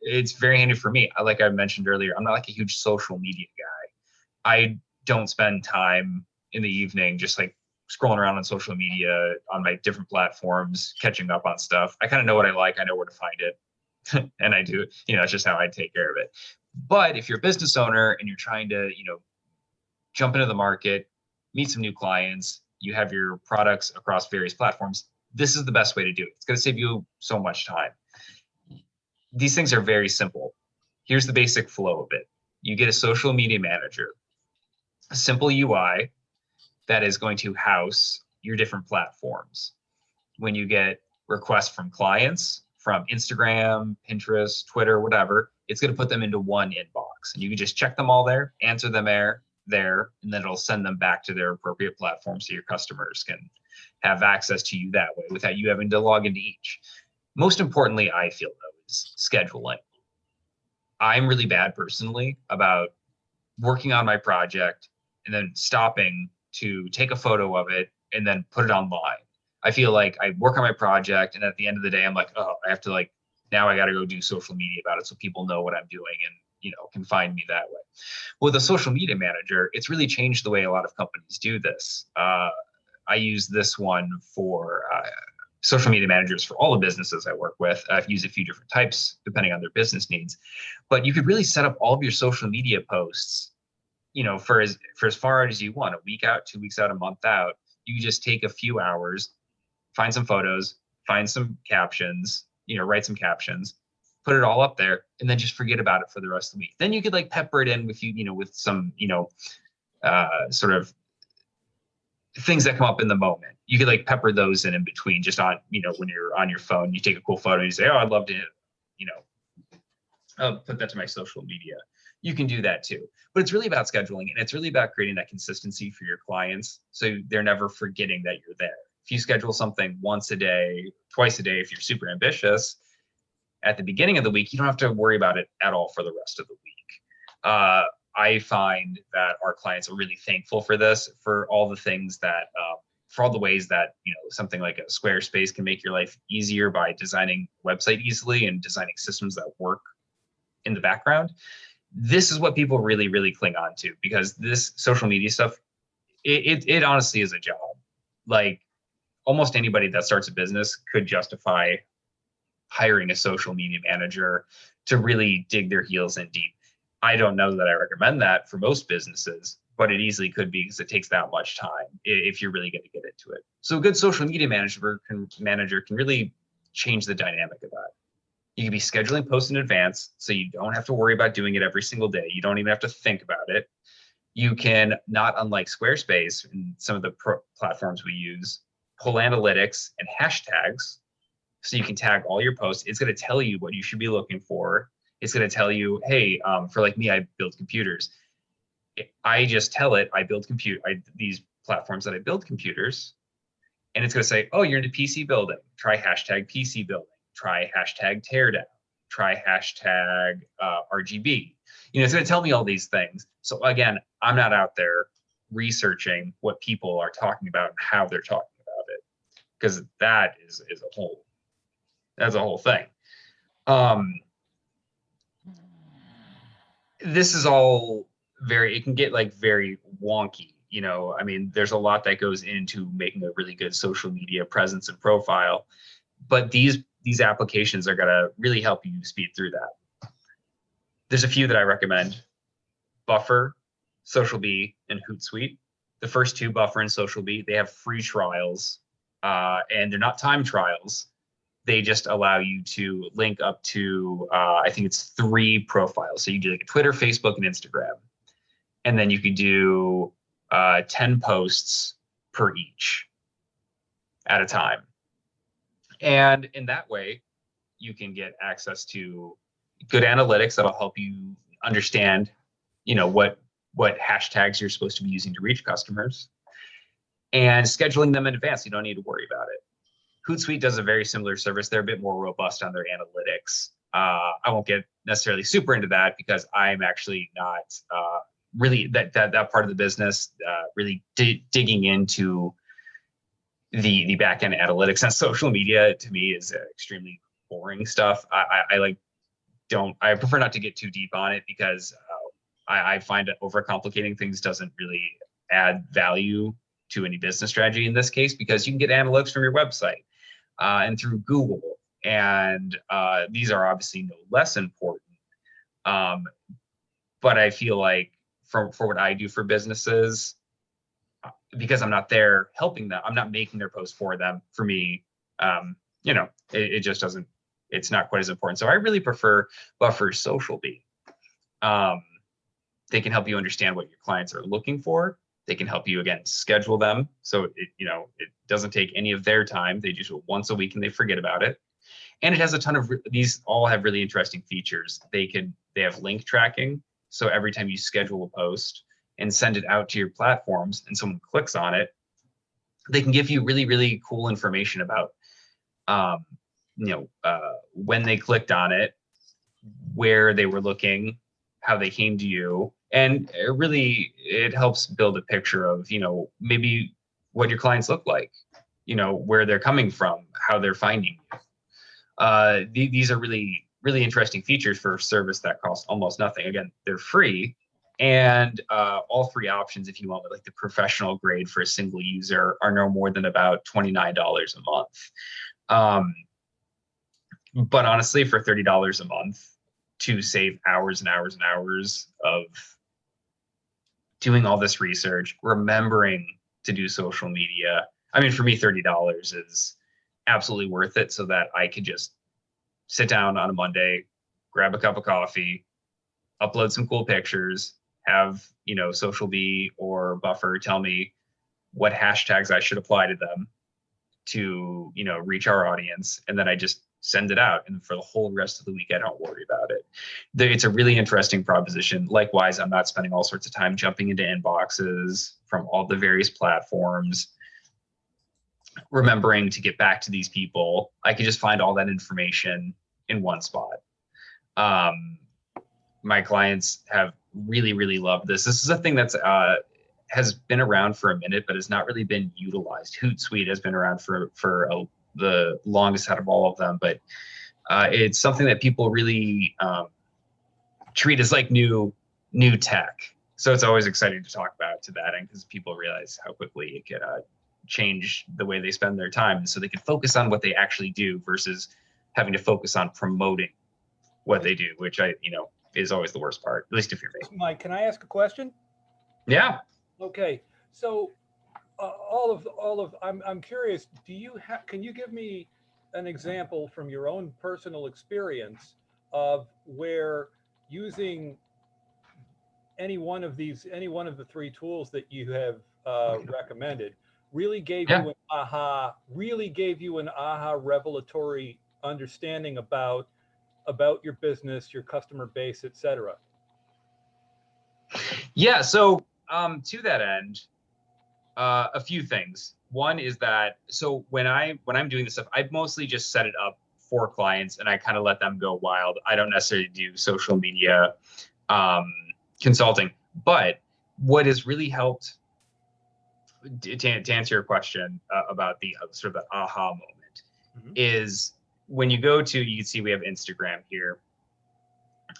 It's very handy for me. Like I mentioned earlier, I'm not like a huge social media guy. I don't spend time in the evening just like scrolling around on social media on my different platforms, catching up on stuff. I kind of know what I like. I know where to find it. And I do, it's just how I take care of it. But if you're a business owner and you're trying to, jump into the market, meet some new clients, you have your products across various platforms, this is the best way to do it. It's going to save you so much time. These things are very simple. Here's the basic flow of it. You get a social media manager, a simple UI that is going to house your different platforms. When you get requests from clients, from Instagram, Pinterest, Twitter, whatever, it's going to put them into one inbox. And you can just check them all there, answer them there, and then it'll send them back to their appropriate platform so your customers can have access to you that way without you having to log into each. Most importantly, I feel though, is scheduling. I'm really bad personally about working on my project and then stopping to take a photo of it and then put it online. I feel like I work on my project and at the end of the day, I'm like, oh, I have to now I got to go do social media about it so people know what I'm doing and, can find me that way. With a social media manager, it's really changed the way a lot of companies do this. I use this one for social media managers for all the businesses I work with. I've used a few different types depending on their business needs, but you could really set up all of your social media posts, for as far as you want, a week out, 2 weeks out, a month out. You just take a few hours, find some photos, find some captions, write some captions, put it all up there, and then just forget about it for the rest of the week. Then you could pepper it in with with some, sort of things that come up in the moment. You could pepper those in between, just on, when you're on your phone, you take a cool photo and you say, oh, I'd love to, I'll put that to my social media. You can do that too. But it's really about scheduling, and it's really about creating that consistency for your clients so they're never forgetting that you're there. If you schedule something once a day, twice a day, if you're super ambitious, at the beginning of the week, you don't have to worry about it at all for the rest of the week. I find that our clients are really thankful for this, for all the things that, for all the ways that, something like a Squarespace can make your life easier by designing a website easily and designing systems that work in the background. This is what people really, really cling on to, because this social media stuff, it honestly is a job. Almost anybody that starts a business could justify hiring a social media manager to really dig their heels in deep. I don't know that I recommend that for most businesses, but it easily could be, because it takes that much time if you're really going to get into it. So a good social media manager can really change the dynamic of that. You can be scheduling posts in advance, so you don't have to worry about doing it every single day. You don't even have to think about it. You can, not unlike Squarespace and some of the platforms we use, pull analytics and hashtags So you can tag all your posts. It's going to tell you what you should be looking for. It's going to tell you, hey, for like me, I build computers. I just tell it, I build these platforms that I build computers. And it's going to say, oh, you're into PC building. Try hashtag PC building. Try hashtag teardown. Try hashtag RGB. It's going to tell me all these things. So again, I'm not out there researching what people are talking about and how they're talking about it, because that is that's a whole thing. This is all it can get like very wonky. I mean, there's a lot that goes into making a really good social media presence and profile, but these applications are going to really help you speed through that. There's a few that I recommend: Buffer, SocialBee, and Hootsuite. The first two, Buffer and SocialBee, they have free trials, and they're not time trials. They just allow you to link up to, I think it's 3 profiles. So you do like a Twitter, Facebook, and Instagram. And then you could do 10 posts per each at a time. And in that way, you can get access to good analytics that'll help you understand, what hashtags you're supposed to be using to reach customers, and scheduling them in advance. You don't need to worry about it. Hootsuite does a very similar service. They're a bit more robust on their analytics. I won't get necessarily super into that because I'm actually not really that part of the business, really digging into the back end analytics. And social media to me is extremely boring stuff. I prefer not to get too deep on it because I find that overcomplicating things doesn't really add value to any business strategy in this case, because you can get analytics from your website and through Google. And these are obviously no less important. But I feel like for what I do for businesses, because I'm not there helping them, I'm not making their posts for them. For me, it just doesn't, it's not quite as important. So I really prefer Buffer, SocialBee. They can help you understand what your clients are looking for. They can help you, again, schedule them. So it doesn't take any of their time. They just do it once a week and they forget about it. And it has a ton of, these all have really interesting features. They have link tracking. So every time you schedule a post and send it out to your platforms and someone clicks on it, they can give you really, really cool information about, when they clicked on it, where they were looking, how they came to you. And it helps build a picture of, maybe what your clients look like, where they're coming from, how they're finding you. These are really, really interesting features for a service that costs almost nothing. Again, they're free. And all 3 options, if you want, like the professional grade for a single user, are no more than about $29 a month. But honestly, for $30 a month, to save hours and hours and hours of doing all this research, remembering to do social media. I mean, for me, $30 is absolutely worth it, so that I could just sit down on a Monday, grab a cup of coffee, upload some cool pictures, have, SocialBee or Buffer tell me what hashtags I should apply to them to, reach our audience. And then I just send it out. And for the whole rest of the week, I don't worry about it. It's a really interesting proposition. Likewise, I'm not spending all sorts of time jumping into inboxes from all the various platforms, remembering to get back to these people. I could just find all that information in one spot. My clients have really, really loved this. This is a thing that's has been around for a minute, but has not really been utilized. Hootsuite has been around for the longest out of all of them, but it's something that people really treat as like new tech. So it's always exciting to talk about to that end, because people realize how quickly it could change the way they spend their time, and so they can focus on what they actually do versus having to focus on promoting what they do, which is always the worst part, at least if you're me. Mike, can I ask a question? Yeah. Okay, so I'm curious. Can you give me an example from your own personal experience of where using any one of the 3 tools that you have recommended, really gave Yeah. you an aha revelatory understanding about your business, your customer base, etc. Yeah. So to that end, a few things. One is that, so when I'm doing this stuff, I mostly just set it up for clients and I kind of let them go wild. I don't necessarily do social media consulting, but what has really helped to answer your question about the sort of the aha moment is when you go to, you can see we have Instagram here,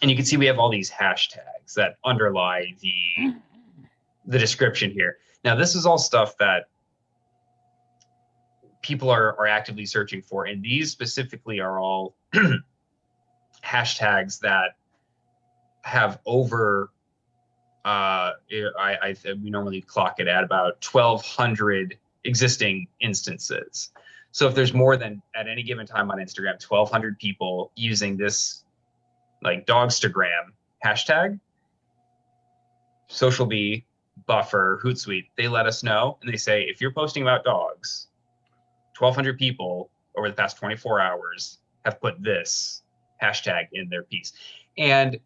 and you can see we have all these hashtags that underlie the description here. Now, this is all stuff that people are actively searching for, and these specifically are all hashtags that have over we normally clock it at about 1,200 existing instances. So if there's more than, at any given time on Instagram, 1,200 people using this like Dogstagram hashtag, Social Bee, Buffer, Hootsuite, they let us know and they say, if you're posting about dogs, 1,200 people over the past 24 hours have put this hashtag in their piece. And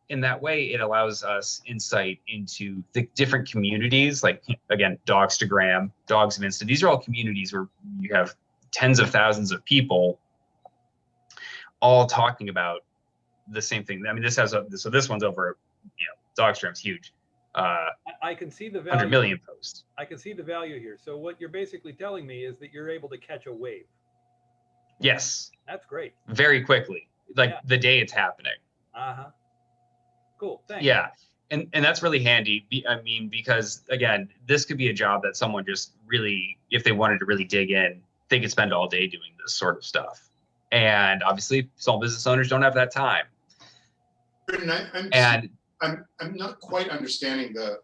in that way, it allows us insight into the different communities, like, again, Dogstagram, Dogs of Insta. These are all communities where you have tens of thousands of people all talking about the same thing. I mean, this has so this one's over, Dogstagram's huge. I can see the value. 100 million posts. I can see the value here. So what you're basically telling me is that you're able to catch a wave. Yes. That's great. Very quickly, like the day it's happening. Cool. Thanks. Yeah. And that's really handy. I mean, because again, this could be a job that someone just really, if they wanted to really dig in, they could spend all day doing this sort of stuff. And obviously, small business owners don't have that time. I'm not quite understanding the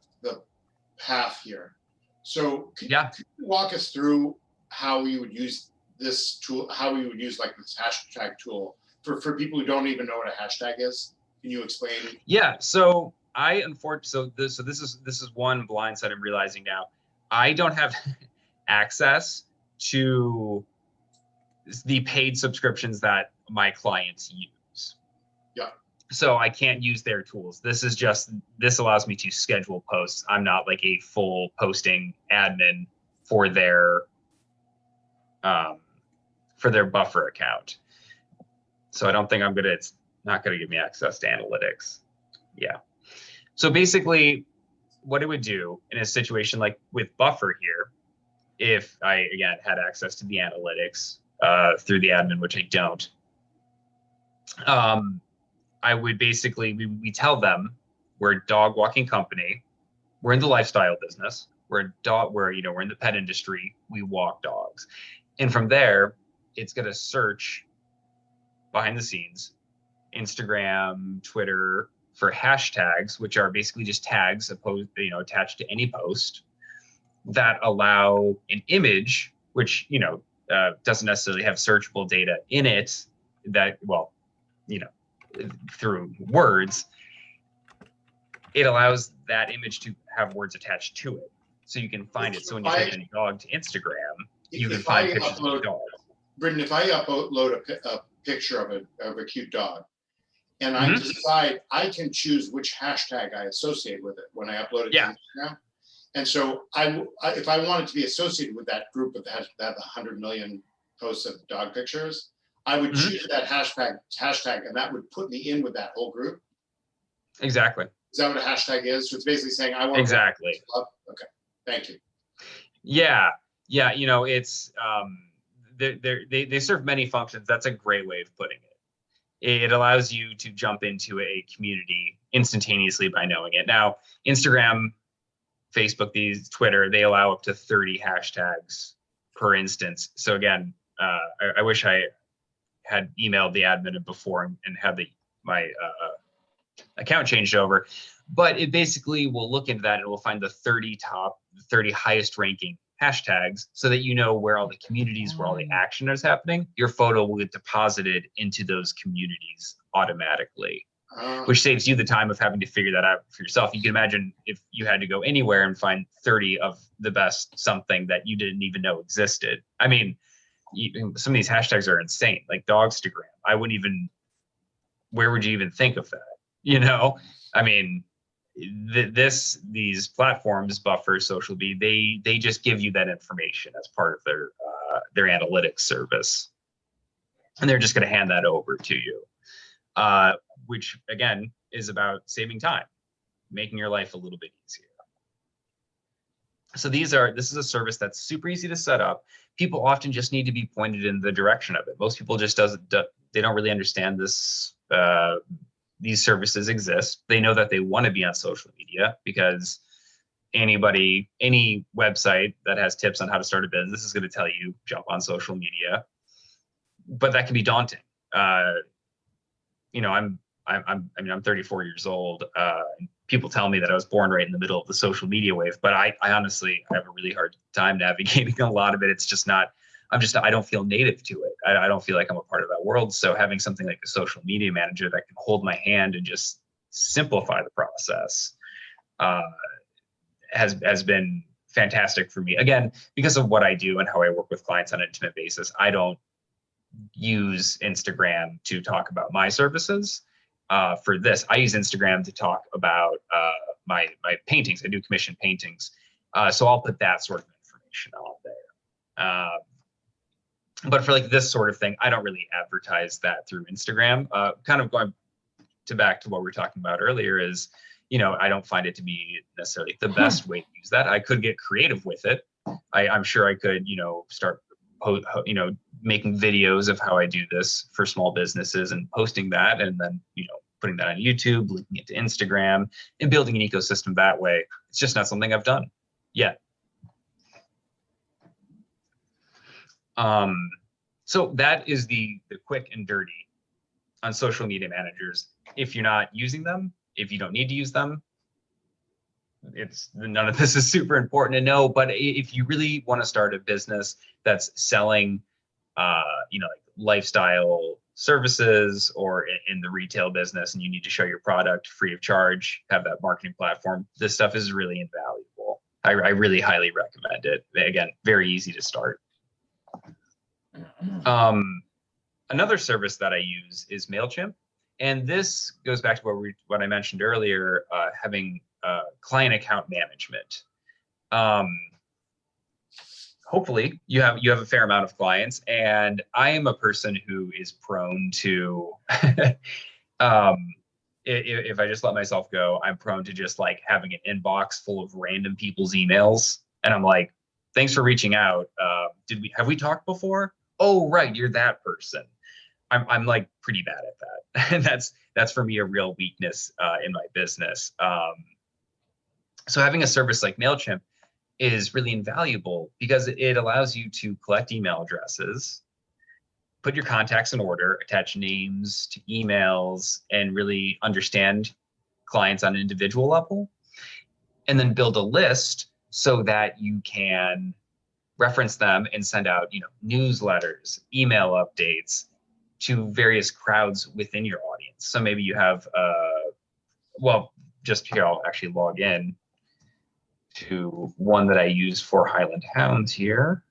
path here. So could you walk us through how we would use this tool, how we would use like this hashtag tool for people who don't even know what a hashtag is? Can you explain? Yeah. So this is one blind side I'm realizing now. I don't have access to the paid subscriptions that my clients use. Yeah. So I can't use their tools. This allows me to schedule posts. I'm not like a full posting admin for their Buffer account. So I don't think it's not going to give me access to analytics. Yeah. So basically what it would do in a situation like with Buffer here, if I, again, had access to the analytics through the admin, which I don't, I would basically, we tell them we're a dog walking company. We're in the lifestyle business. We're in the pet industry. We walk dogs. And from there, it's going to search behind the scenes, Instagram, Twitter, for hashtags, which are basically just tags attached to any post that allow an image, which, doesn't necessarily have searchable data in it that, through words, it allows that image to have words attached to it. So you can find it. So when you type in dog to Instagram, you can find pictures of dogs. Britton, if I upload a picture of a cute dog, and I decide I can choose which hashtag I associate with it when I upload it to Instagram. And so if I wanted to be associated with that group that has 100 million posts of dog pictures, I would choose that hashtag, and that would put me in with that whole group. Exactly. Is that what a hashtag is? So it's basically saying I want exactly. Okay, thank you. Yeah, it's they serve many functions. That's a great way of putting it. It allows you to jump into a community instantaneously by knowing it. Now, Instagram, Facebook, Twitter, they allow up to 30 hashtags per instance. So again, I wish I had emailed the admin before and had my account changed over. But it basically will look into that and will find the 30 highest ranking hashtags so that you know where all the communities, where all the action is happening. Your photo will get deposited into those communities automatically. which saves you the time of having to figure that out for yourself. You can imagine if you had to go anywhere and find 30 of the best something that you didn't even know existed. I mean, some of these hashtags are insane, like Dogstagram. I wouldn't even, where would you even think of that? You know, I mean, these platforms, Buffer, Social Bee, they just give you that information as part of their analytics service, and they're just going to hand that over to you, which again is about saving time, making your life a little bit easier. So this is a service that's super easy to set up. People often just need to be pointed in the direction of it. Most people just they don't really understand this. These services exist. They know that they want to be on social media because any website that has tips on how to start a business is going to tell you jump on social media. But that can be daunting. You know, I'm 34 years old. People tell me that I was born right in the middle of the social media wave, but I honestly have a really hard time navigating a lot of it. It's just not, I don't feel native to it. I don't feel like I'm a part of that world. So having something like a social media manager that can hold my hand and just simplify the process has been fantastic for me. Again, because of what I do and how I work with clients on an intimate basis, I don't use Instagram to talk about my services. For this, I use Instagram to talk about my paintings. I do commission paintings. So I'll put that sort of information on there. But for like this sort of thing, I don't really advertise that through Instagram. Kind of going back to what we were talking about earlier is, you know, I don't find it to be necessarily the best way to use that. I could get creative with it. I'm sure I could, you know, start, you know, making videos of how I do this for small businesses and posting that, and then, you know, putting that on YouTube, linking it to Instagram, and building an ecosystem that way. It's just not something I've done yet. So that is the quick and dirty on social media managers. If you're not using them, if you don't need to use them, none of this is super important to know. But if you really want to start a business that's selling, you know, like lifestyle services, or in the retail business, and you need to show your product free of charge, have that marketing platform, this stuff is really invaluable. I really highly recommend it. Again, very easy to start. Another service that I use is Mailchimp, and this goes back to what I mentioned earlier, having client account management. Hopefully you have a fair amount of clients, and I am a person who is prone to if I just let myself go, I'm prone to just like having an inbox full of random people's emails, and I'm like, thanks for reaching out. Have we talked before? Oh, right, you're that person. I'm like pretty bad at that. And that's for me a real weakness in my business. So having a service like Mailchimp is really invaluable because it allows you to collect email addresses, put your contacts in order, attach names to emails, and really understand clients on an individual level, and then build a list so that you can reference them and send out, you know, newsletters, email updates to various crowds within your audience. So maybe you have, well, just here, I'll actually log in to one that I use for Highland Hounds here.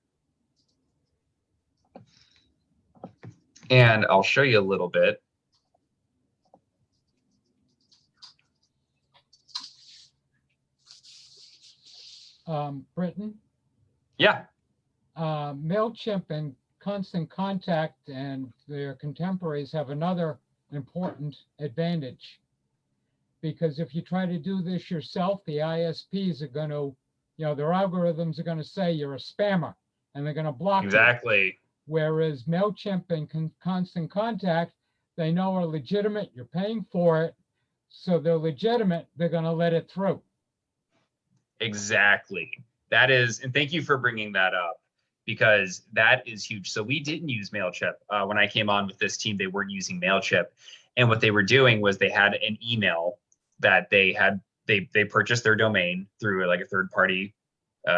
And I'll show you a little bit. Britton, Yeah. Mailchimp and Constant Contact and their contemporaries have another important advantage. Because if you try to do this yourself, the ISPs are going to, you know, their algorithms are going to say you're a spammer, and they're going to block you. Exactly. Whereas Mailchimp and Constant Contact, they know are legitimate, you're paying for it, so they're legitimate, they're going to let it through. Exactly. That is, and thank you for bringing that up, because that is huge. So we didn't use Mailchimp. When I came on with this team, they weren't using Mailchimp. And what they were doing was they had an email that they purchased their domain through like a third-party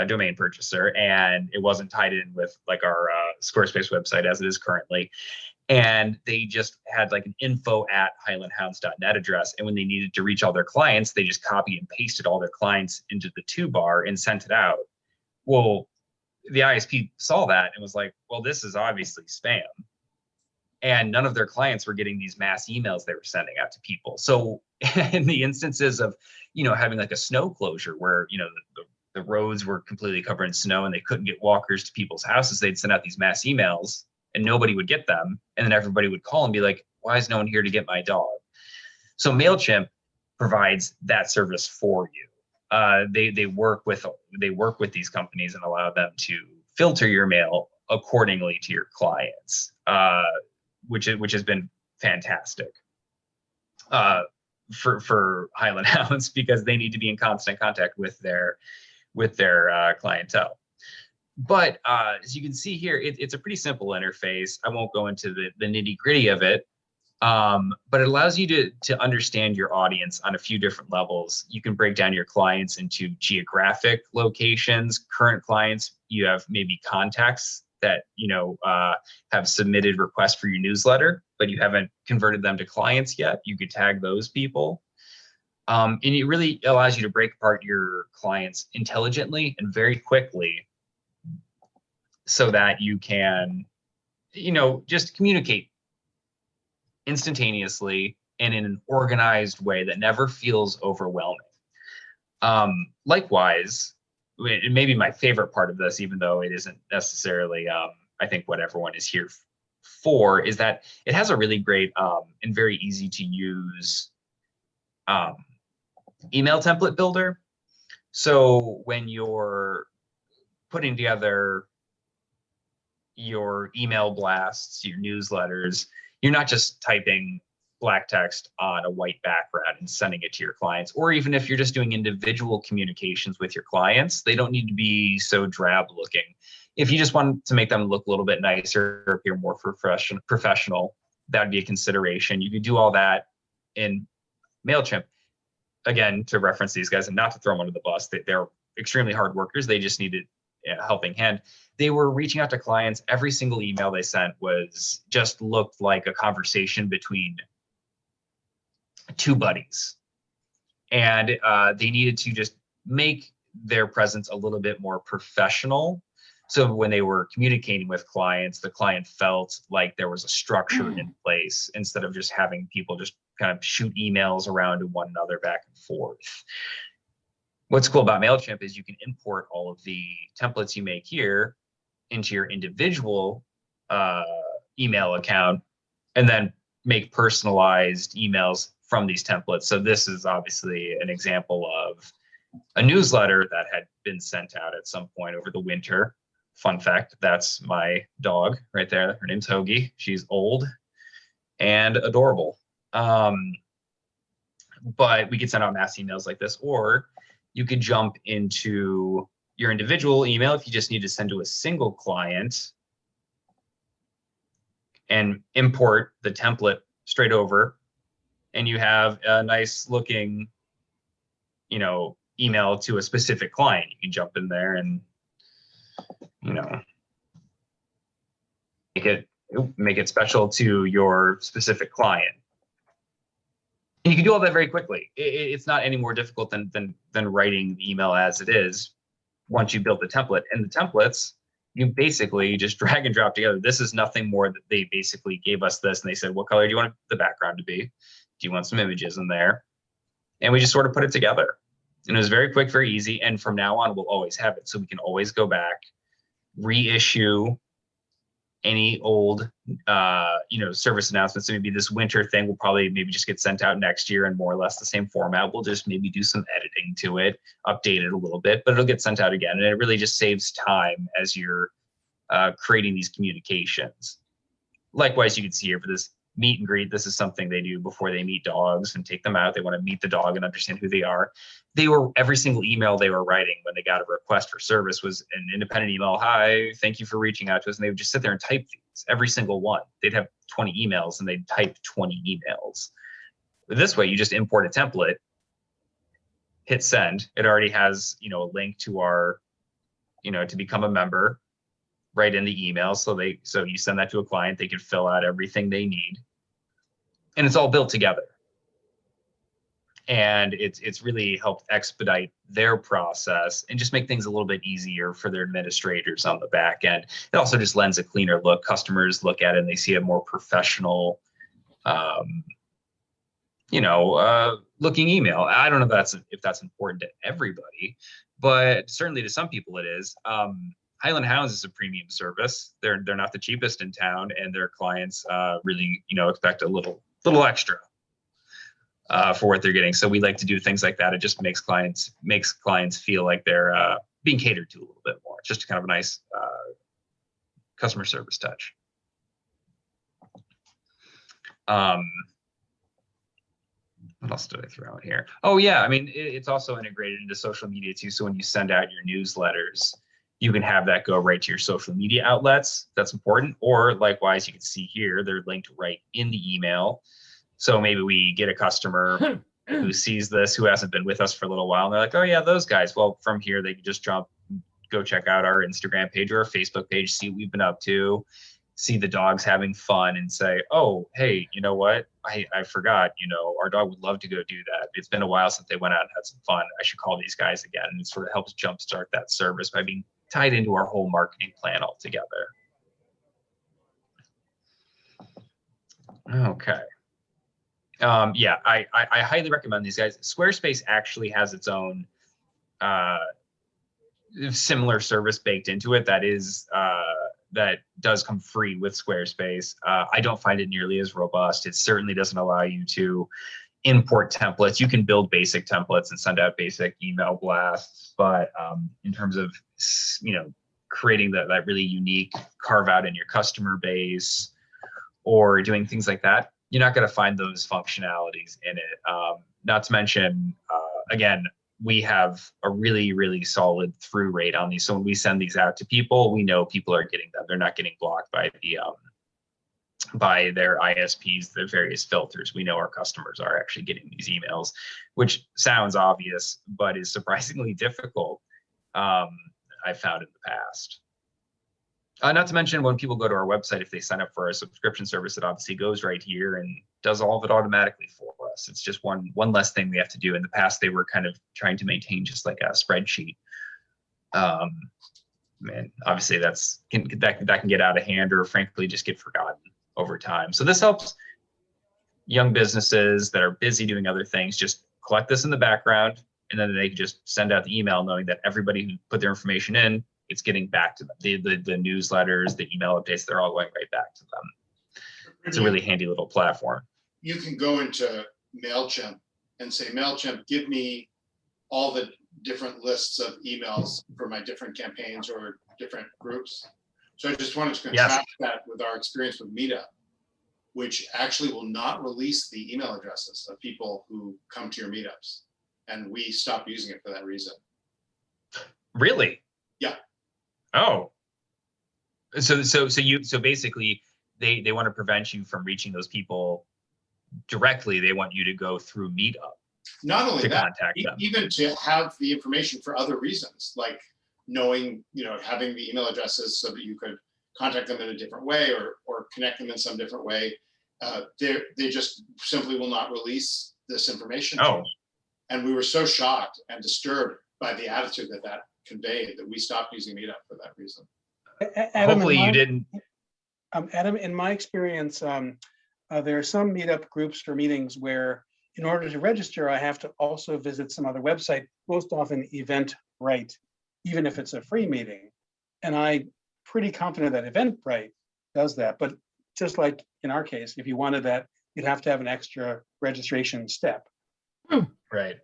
domain purchaser, and it wasn't tied in with like our Squarespace website as it is currently. And they just had like an info@highlandhounds.net address. And when they needed to reach all their clients, they just copied and pasted all their clients into the to bar and sent it out. Well, the ISP saw that and was like, well, this is obviously spam. And none of their clients were getting these mass emails they were sending out to people. So in the instances of, having like a snow closure where, the roads were completely covered in snow and they couldn't get walkers to people's houses, they'd send out these mass emails and nobody would get them. And then everybody would call and be like, why is no one here to get my dog? So Mailchimp provides that service for you. They work with these companies and allow them to filter your mail accordingly to your clients, which has been fantastic for Highland Hounds, because they need to be in constant contact with their clientele. But as you can see here, it's a pretty simple interface. I won't go into the nitty gritty of it, but it allows you to understand your audience on a few different levels. You can break down your clients into geographic locations, current clients. You have maybe contacts that have submitted requests for your newsletter, but you haven't converted them to clients yet. You could tag those people. And it really allows you to break apart your clients intelligently and very quickly, so that you can, just communicate instantaneously and in an organized way that never feels overwhelming. Likewise, it may be my favorite part of this, even though it isn't necessarily, I think, what everyone is here for, is that it has a really great and very easy to use email template builder. So when you're putting together your email blasts, your newsletters, you're not just typing black text on a white background and sending it to your clients. Or even if you're just doing individual communications with your clients, they don't need to be so drab looking. If you just want to make them look a little bit nicer, or appear more professional, that would be a consideration. You could do all that in Mailchimp. Again, to reference these guys and not to throw them under the bus, they're extremely hard workers. They just needed a helping hand. They were reaching out to clients. Every single email they sent just looked like a conversation between two buddies. And they needed to just make their presence a little bit more professional. So when they were communicating with clients, the client felt like there was a structure in place, instead of just having people just kind of shoot emails around to one another back and forth. What's cool about Mailchimp is you can import all of the templates you make here into your individual email account, and then make personalized emails from these templates. So this is obviously an example of a newsletter that had been sent out at some point over the winter. Fun fact, that's my dog right there. Her name's Hoagie. She's old and adorable. But we could send out mass emails like this, or you could jump into your individual email if you just need to send to a single client and import the template straight over, and you have a nice looking, email to a specific client. You can jump in there and, make it special to your specific client. And you can do all that very quickly. It's not any more difficult than writing the email as it is once you build the template. And the templates, you basically just drag and drop together. This is nothing more that they basically gave us this, and they said, what color do you want the background to be? Do you want some images in there? And we just sort of put it together. And it was very quick, very easy. And from now on, we'll always have it. So we can always go back, reissue any old service announcements. So maybe this winter thing will probably maybe just get sent out next year in more or less the same format. We'll just maybe do some editing to it, update it a little bit, but it'll get sent out again. And it really just saves time as you're creating these communications. Likewise, you can see here for this meet and greet, this is something they do before they meet dogs and take them out. They want to meet the dog and understand who they are. Every single email they were writing when they got a request for service was an independent email. Hi, thank you for reaching out to us. And they would just sit there and type these, every single one. They'd have 20 emails and they'd type 20 emails. This way, you just import a template, hit send. It already has, a link to our, to become a member. right in the email. So you send that to a client, they can fill out everything they need, and it's all built together. And it's really helped expedite their process and just make things a little bit easier for their administrators on the back end. It also just lends a cleaner look. Customers look at it and they see a more professional, looking email. I don't know if that's important to everybody, but certainly to some people it is. Highland Hounds is a premium service. They're not the cheapest in town, and their clients really expect a little extra for what they're getting. So we like to do things like that. It just makes clients feel like they're being catered to a little bit more. It's just kind of a nice customer service touch. What else did I throw out here? Oh yeah, I mean, it's also integrated into social media too. So when you send out your newsletters, you can have that go right to your social media outlets. That's important. Or likewise, you can see here, they're linked right in the email. So maybe we get a customer who sees this, who hasn't been with us for a little while, and they're like, oh yeah, those guys. Well, from here, they can just go check out our Instagram page or our Facebook page, see what we've been up to, see the dogs having fun, and say, oh, hey, you know what? I forgot, our dog would love to go do that. It's been a while since they went out and had some fun. I should call these guys again. And it sort of helps jumpstart that service by being tied into our whole marketing plan altogether. Okay. Yeah, I highly recommend these guys. Squarespace actually has its own similar service baked into it that does come free with Squarespace. I don't find it nearly as robust. It certainly doesn't allow you to import templates. You can build basic templates and send out basic email blasts, but in terms of creating that really unique carve out in your customer base or doing things like that, you're not going to find those functionalities in it. Not to mention, again, we have a really, really solid through rate on these. So when we send these out to people, we know people are getting them. They're not getting blocked by by their ISPs, the various filters. We know our customers are actually getting these emails, which sounds obvious, but is surprisingly difficult. I found in the past. Not to mention when people go to our website, if they sign up for our subscription service, it obviously goes right here and does all of it automatically for us. It's just one less thing we have to do. In the past, they were kind of trying to maintain just like a spreadsheet. And obviously that can get out of hand or frankly just get forgotten over time. So this helps young businesses that are busy doing other things just collect this in the background, and then they can just send out the email knowing that everybody who put their information in, it's getting back to them. The newsletters, the email updates, they're all going right back to them. It's a really handy little platform. You can go into Mailchimp and say, Mailchimp, give me all the different lists of emails for my different campaigns or different groups. So I just wanted to contrast that with our experience with Meetup, which actually will not release the email addresses of people who come to your meetups. And we stopped using it for that reason. Really? Yeah. Oh. So basically they want to prevent you from reaching those people directly. They want you to go through Meetup. Not only to that, contact them. Even to have the information for other reasons, like knowing, having the email addresses so that you could contact them in a different way or connect them in some different way. They just simply will not release this information. Oh. And we were so shocked and disturbed by the attitude that conveyed that we stopped using Meetup for that reason. Adam, hopefully you didn't. Adam, in my experience, there are some Meetup groups or meetings where in order to register, I have to also visit some other website, most often Eventbrite, even if it's a free meeting. And I'm pretty confident that Eventbrite does that. But just like in our case, if you wanted that, you'd have to have an extra registration step. Right.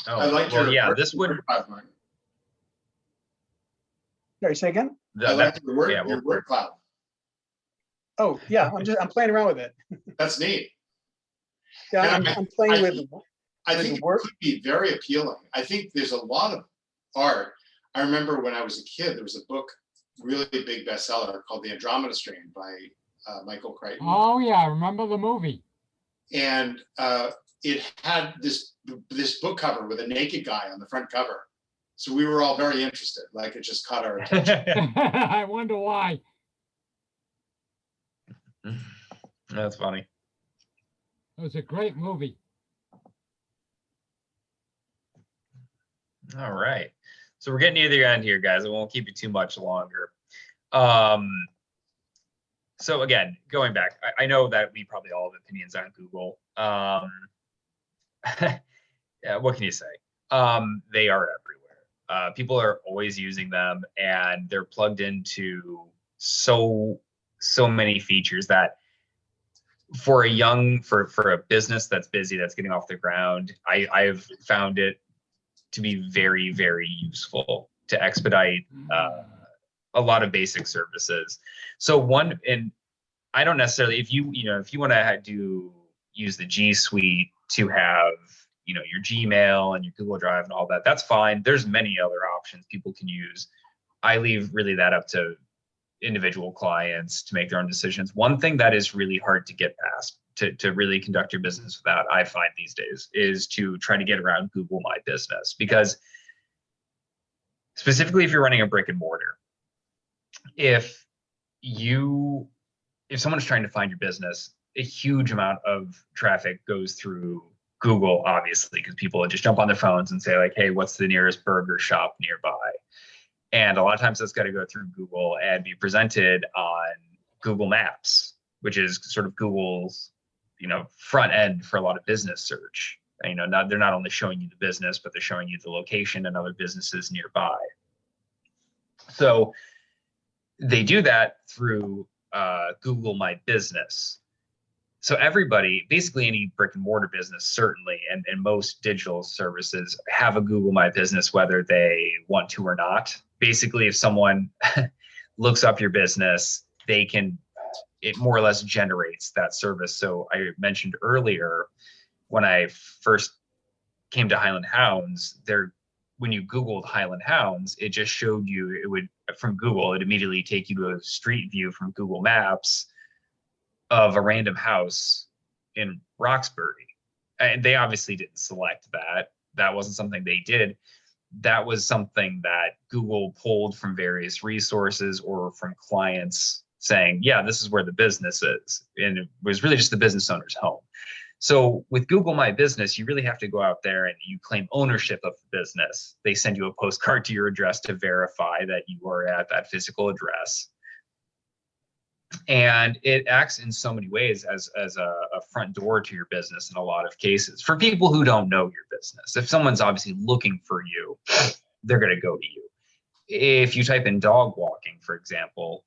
Oh, I like this would. Sorry, say again? I like your word cloud. Oh yeah, I'm playing around with it. That's neat. Yeah, I'm playing with. I think it could be very appealing. I think there's a lot of art. I remember when I was a kid, there was a book, really big bestseller called The Andromeda Strain by Michael Crichton. Oh yeah, I remember the movie. And it had this book cover with a naked guy on the front cover. So we were all very interested, like it just caught our attention. I wonder why. That's funny. It was a great movie. All right. So we're getting near the end here, guys. I won't keep you too much longer. So again, going back, I know that we probably all have opinions on Google. Yeah, what can you say? They are everywhere. People are always using them, and they're plugged into so many features that for a business that's busy, that's getting off the ground, I've found it to be very, very useful to expedite a lot of basic services. So and I don't necessarily, if you want to use the G Suite to have, your Gmail and your Google Drive and all that, that's fine. There's many other options people can use. I leave really that up to individual clients to make their own decisions. One thing that is really hard to get past to really conduct your business without, I find these days, is to try to get around Google My Business, because specifically if you're running a brick and mortar, if someone's trying to find your business, a huge amount of traffic goes through Google, obviously, because people just jump on their phones and say like, hey, what's the nearest burger shop nearby? And a lot of times that's got to go through Google and be presented on Google Maps, which is sort of Google's, front end for a lot of business search. They're not only showing you the business, but they're showing you the location and other businesses nearby. So they do that through Google My Business. So everybody, basically any brick and mortar business, certainly, and most digital services have a Google My Business, whether they want to or not. Basically, if someone looks up your business, it more or less generates that service. So I mentioned earlier, when I first came to Highland Hounds, when you Googled Highland Hounds, it just showed you, from Google, it immediately take you to a street view from Google Maps of a random house in Roxbury. And they obviously didn't select that. That wasn't something they did. That was something that Google pulled from various resources or from clients saying, yeah, this is where the business is. And it was really just the business owner's home. So with Google My Business, you really have to go out there and you claim ownership of the business. They send you a postcard to your address to verify that you are at that physical address. And it acts in so many ways as a front door to your business in a lot of cases. For people who don't know your business, if someone's obviously looking for you, they're going to go to you. If you type in dog walking, for example,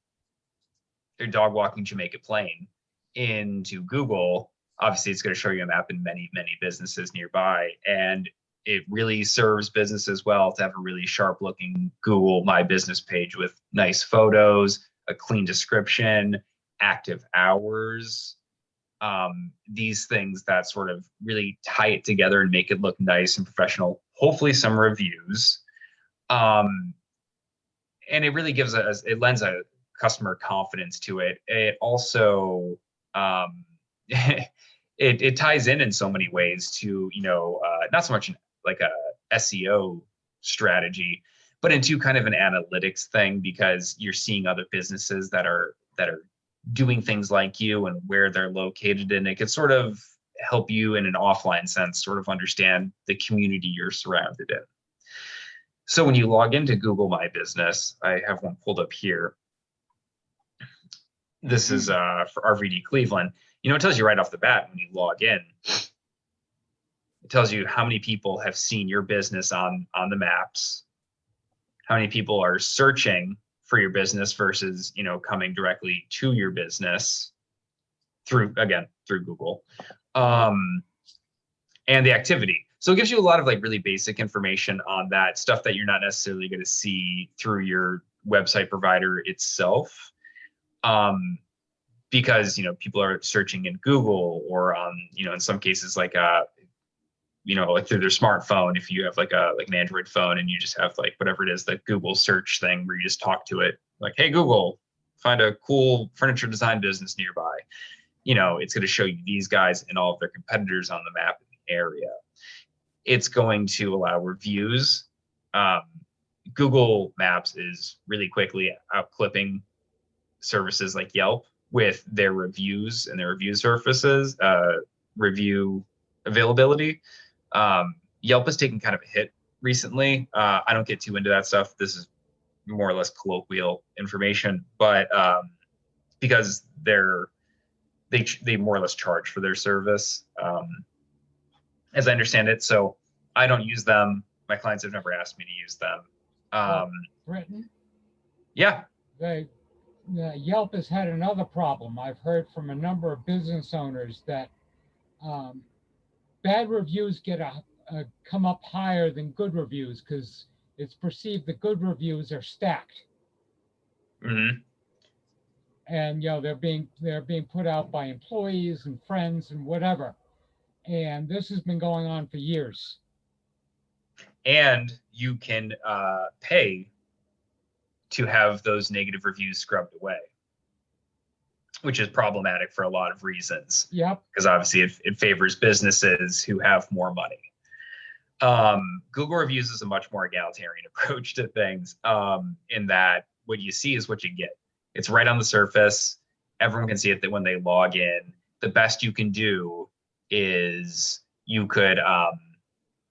or dog walking Jamaica Plain into Google, obviously it's going to show you a map in many, many businesses nearby. And it really serves businesses well to have a really sharp looking Google My Business page with nice photos, a clean description, active hours, these things that sort of really tie it together and make it look nice and professional, hopefully some reviews. And it really it lends a customer confidence to it. It also, it ties in so many ways to, not so much like a SEO strategy, but into kind of an analytics thing, because you're seeing other businesses that are doing things like you and where they're located, and it can sort of help you in an offline sense sort of understand the community you're surrounded in. So when you log into Google My Business, I have one pulled up here. This is for RVD Cleveland. It tells you right off the bat when you log in. It tells you how many people have seen your business on the maps, how many people are searching for your business versus, coming directly to your business through Google, and the activity. So it gives you a lot of like really basic information on that stuff that you're not necessarily going to see through your website provider itself. Because, people are searching in Google or on, in some cases like like through their smartphone, if you have like an Android phone and you just have like whatever it is, the Google search thing where you just talk to it like, hey, Google, find a cool furniture design business nearby. It's going to show you these guys and all of their competitors on the map in the area. It's going to allow reviews Google Maps is really quickly outclipping services like Yelp with their reviews and their review surfaces, review availability. Yelp has taken kind of a hit recently. I don't get too into that stuff. This is more or less colloquial information, but because they more or less charge for their service, as I understand it. So I don't use them. My clients have never asked me to use them. Britton, Yeah. Yelp has had another problem. I've heard from a number of business owners that bad reviews come up higher than good reviews because it's perceived that good reviews are stacked. Mm-hmm. And they're being put out by employees and friends and whatever. And this has been going on for years. And you can pay to have those negative reviews scrubbed away, which is problematic for a lot of reasons. Yep. Because obviously it favors businesses who have more money. Google reviews is a much more egalitarian approach to things, in that what you see is what you get. It's right on the surface. Everyone can see it that when they log in. The best you can do is you could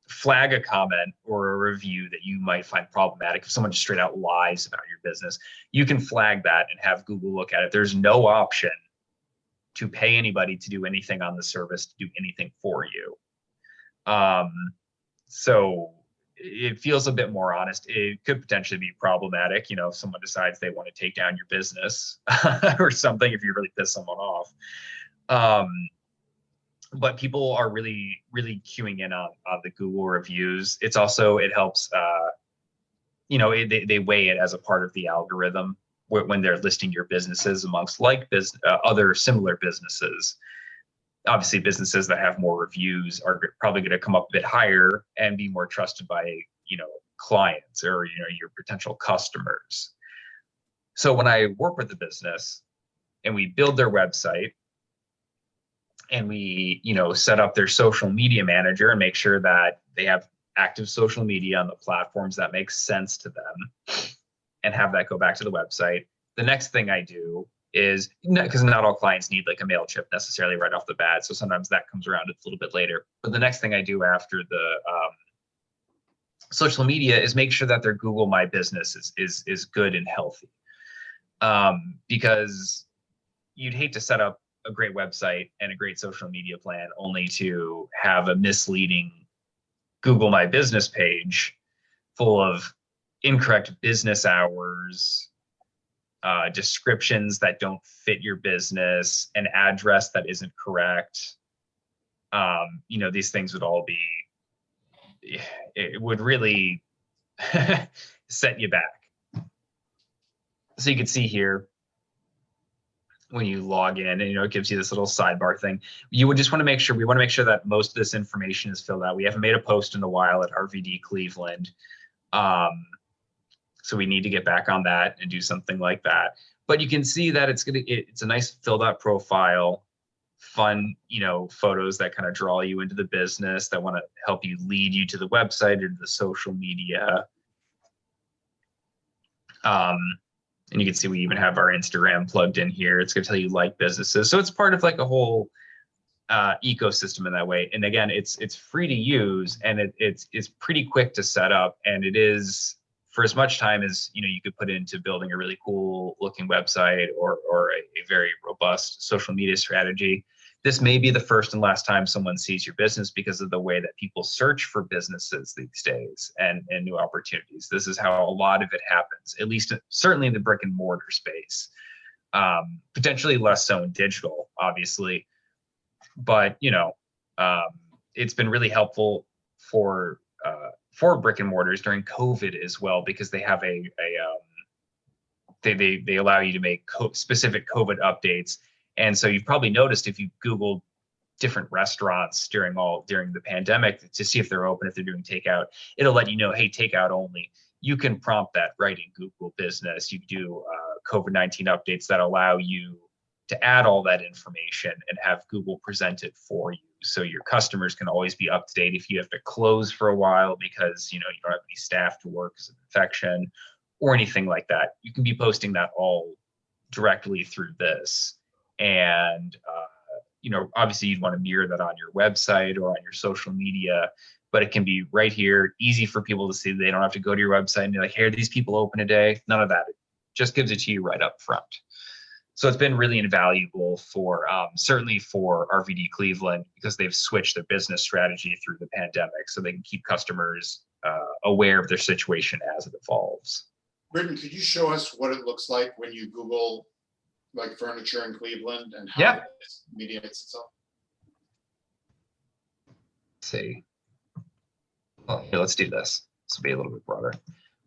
flag a comment or a review that you might find problematic. If someone just straight out lies about your business, you can flag that and have Google look at it. There's no option to pay anybody to do anything on the service, to do anything for you. So it feels a bit more honest. It could potentially be problematic, if someone decides they want to take down your business or something, if you really piss someone off. But people are really, really queuing in on the Google reviews. It helps, they weigh it as a part of the algorithm when they're listing your businesses amongst other similar businesses. Obviously, businesses that have more reviews are probably going to come up a bit higher and be more trusted by, clients or, your potential customers. So when I work with the business and we build their website, and we, set up their social media manager and make sure that they have active social media on the platforms that make sense to them, and have that go back to the website. The next thing I do is, because not all clients need like a Mailchimp necessarily right off the bat, so sometimes that comes around a little bit later. But the next thing I do after the social media is make sure that their Google My Business is good and healthy, because you'd hate to set up a great website and a great social media plan only to have a misleading Google My Business page full of incorrect business hours, descriptions that don't fit your business, an address that isn't correct. These things would all it would really set you back. So you can see here, when you log in, and it gives you this little sidebar thing. We want to make sure that most of this information is filled out. We haven't made a post in a while at RVD Cleveland, so we need to get back on that and do something like that. But you can see that it's a nice filled out profile, fun photos that kind of draw you into the business, that want to help you lead you to the website or to the social media. And you can see we even have our Instagram plugged in here. It's going to tell you like businesses. So it's part of like a whole ecosystem in that way. And again, it's free to use, and it's pretty quick to set up. And it is, for as much time as you could put into building a really cool looking website or a very robust social media strategy. This may be the first and last time someone sees your business because of the way that people search for businesses these days and new opportunities. This is how a lot of it happens, at least certainly in the brick and mortar space. Potentially less so in digital, obviously. But, it's been really helpful for brick and mortars during COVID as well, because they have they allow you to make specific COVID updates. And so you've probably noticed, if you Googled different restaurants during the pandemic to see if they're open, if they're doing takeout, it'll let you know, hey, takeout only. You can prompt that right in Google Business. You do COVID-19 updates that allow you to add all that information and have Google present it for you. So your customers can always be up to date if you have to close for a while because, you don't have any staff to work as an infection or anything like that. You can be posting that all directly through this. And, obviously you'd want to mirror that on your website or on your social media, but it can be right here, easy for people to see. They don't have to go to your website and be like, hey, are these people open today? None of that. It just gives it to you right up front. So it's been really invaluable for certainly for RVD Cleveland because they've switched their business strategy through the pandemic so they can keep customers aware of their situation as it evolves. Britton, could you show us what it looks like when you Google like furniture in Cleveland and how Yeah. it mediates itself? Let's see. Well, here, let's do this. This will be a little bit broader.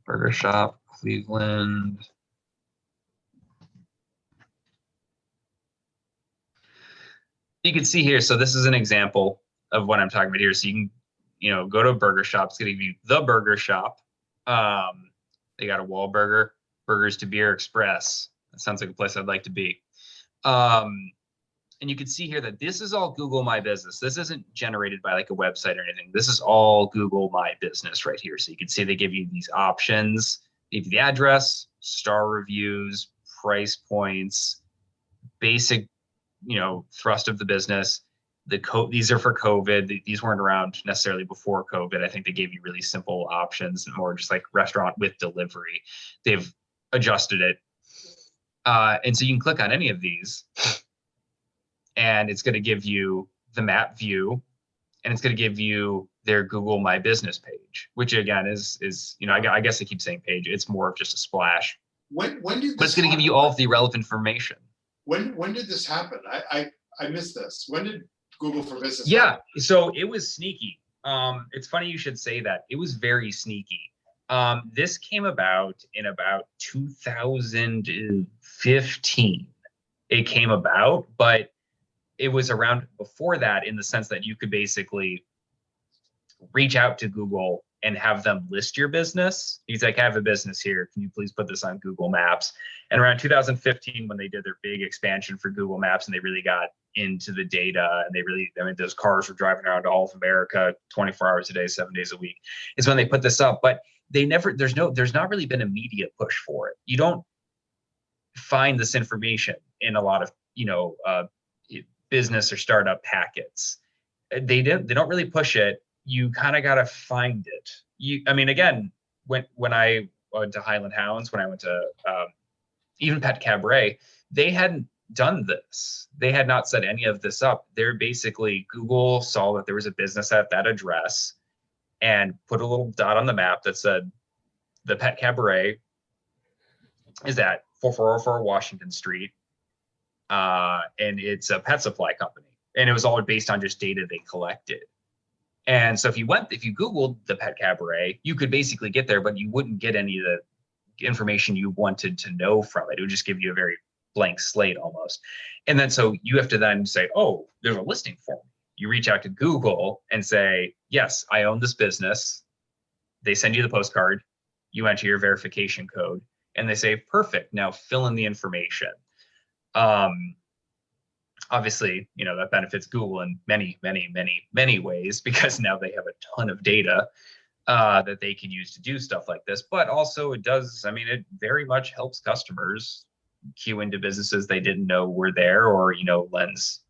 Burger Shop, Cleveland. You can see here, so this is an example of what I'm talking about here. So you can, go to a burger shop. It's going to be the burger shop. They got a Wahlburger, Burgers to Beer Express. That sounds like a place I'd like to be. And you can see here that this is all Google My Business. This isn't generated by like a website or anything. This is all Google My Business right here. So you can see they give you these options. They give you the address, star reviews, price points, basic thrust of the business. These are for COVID. These weren't around necessarily before COVID. I think they gave you really simple options and more just like restaurant with delivery. They've adjusted it. And so you can click on any of these and it's going to give you the map view and it's going to give you their Google My Business page, which again is I guess I keep saying page. It's more of just a splash. When did this but it's going to give you all of the relevant information. When did this happen? I missed this. When did Google for Business Yeah, happen? so it was sneaky. It's funny you should say that. It was very sneaky. This came about in about 2015. It came about, but it was around before that in the sense that you could basically reach out to Google and have them list your business. He's like, I have a business here. Can you please put this on Google Maps? And around 2015, when they did their big expansion for Google Maps and they really got into the data and those cars were driving around all of America 24 hours a day, 7 days a week, is when they put this up. But there's not really been a media push for it. You don't find this information in a lot of, business or startup packets. They don't really push it. You kind of got to find it. Again, when I went to Highland Hounds, when I went to even Pet Cabaret, they hadn't done this. They had not set any of this up. They're basically, Google saw that there was a business at that address and put a little dot on the map that said the Pet Cabaret is at 4404 Washington Street. And it's a pet supply company. And it was all based on just data they collected. And so if you Googled the Pet Cabaret, you could basically get there, but you wouldn't get any of the information you wanted to know from it. It would just give you a very blank slate almost. And then so you have to then say, oh, there's a listing for me. You reach out to Google and say, yes, I own this business. They send you the postcard. You enter your verification code and they say, perfect, now fill in the information. Obviously, that benefits Google in many, many, many, many ways because now they have a ton of data that they can use to do stuff like this. But also it very much helps customers queue into businesses they didn't know were there or, lends,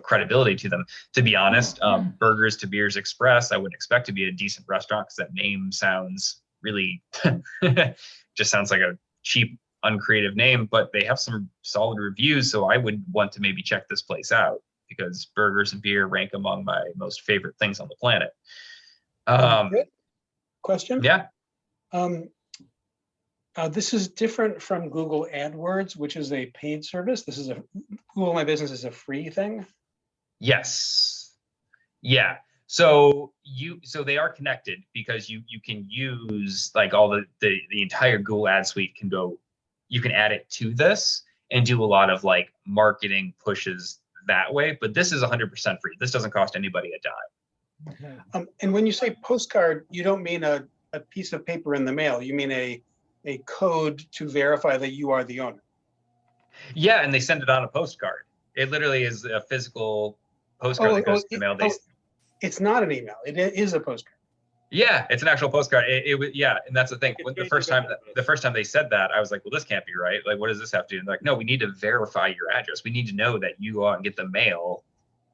credibility to them. To be honest, Burgers to Beers Express, I wouldn't expect to be a decent restaurant because that name sounds really, just sounds like a cheap, uncreative name, but they have some solid reviews. So I would want to maybe check this place out because burgers and beer rank among my most favorite things on the planet. Question? Yeah. This is different from Google AdWords, which is a paid service. Google My Business is a free thing. Yes. Yeah. So they are connected because you can use like all the entire Google Ad Suite can go. You can add it to this and do a lot of like marketing pushes that way. But this is 100% free. This doesn't cost anybody a dime. Okay. And when you say postcard, you don't mean a piece of paper in the mail. You mean a code to verify that you are the owner. Yeah, and they send it on a postcard. It literally is a physical postcard that goes to the mail. It's not an email. It is a postcard. Yeah, it's an actual postcard. It was, yeah, and that's the thing. It's The first change time your the first time they said that, I was like, well, this can't be right. Like, what does this have to do? And they're like, no, we need to verify your address. We need to know that you go out and get the mail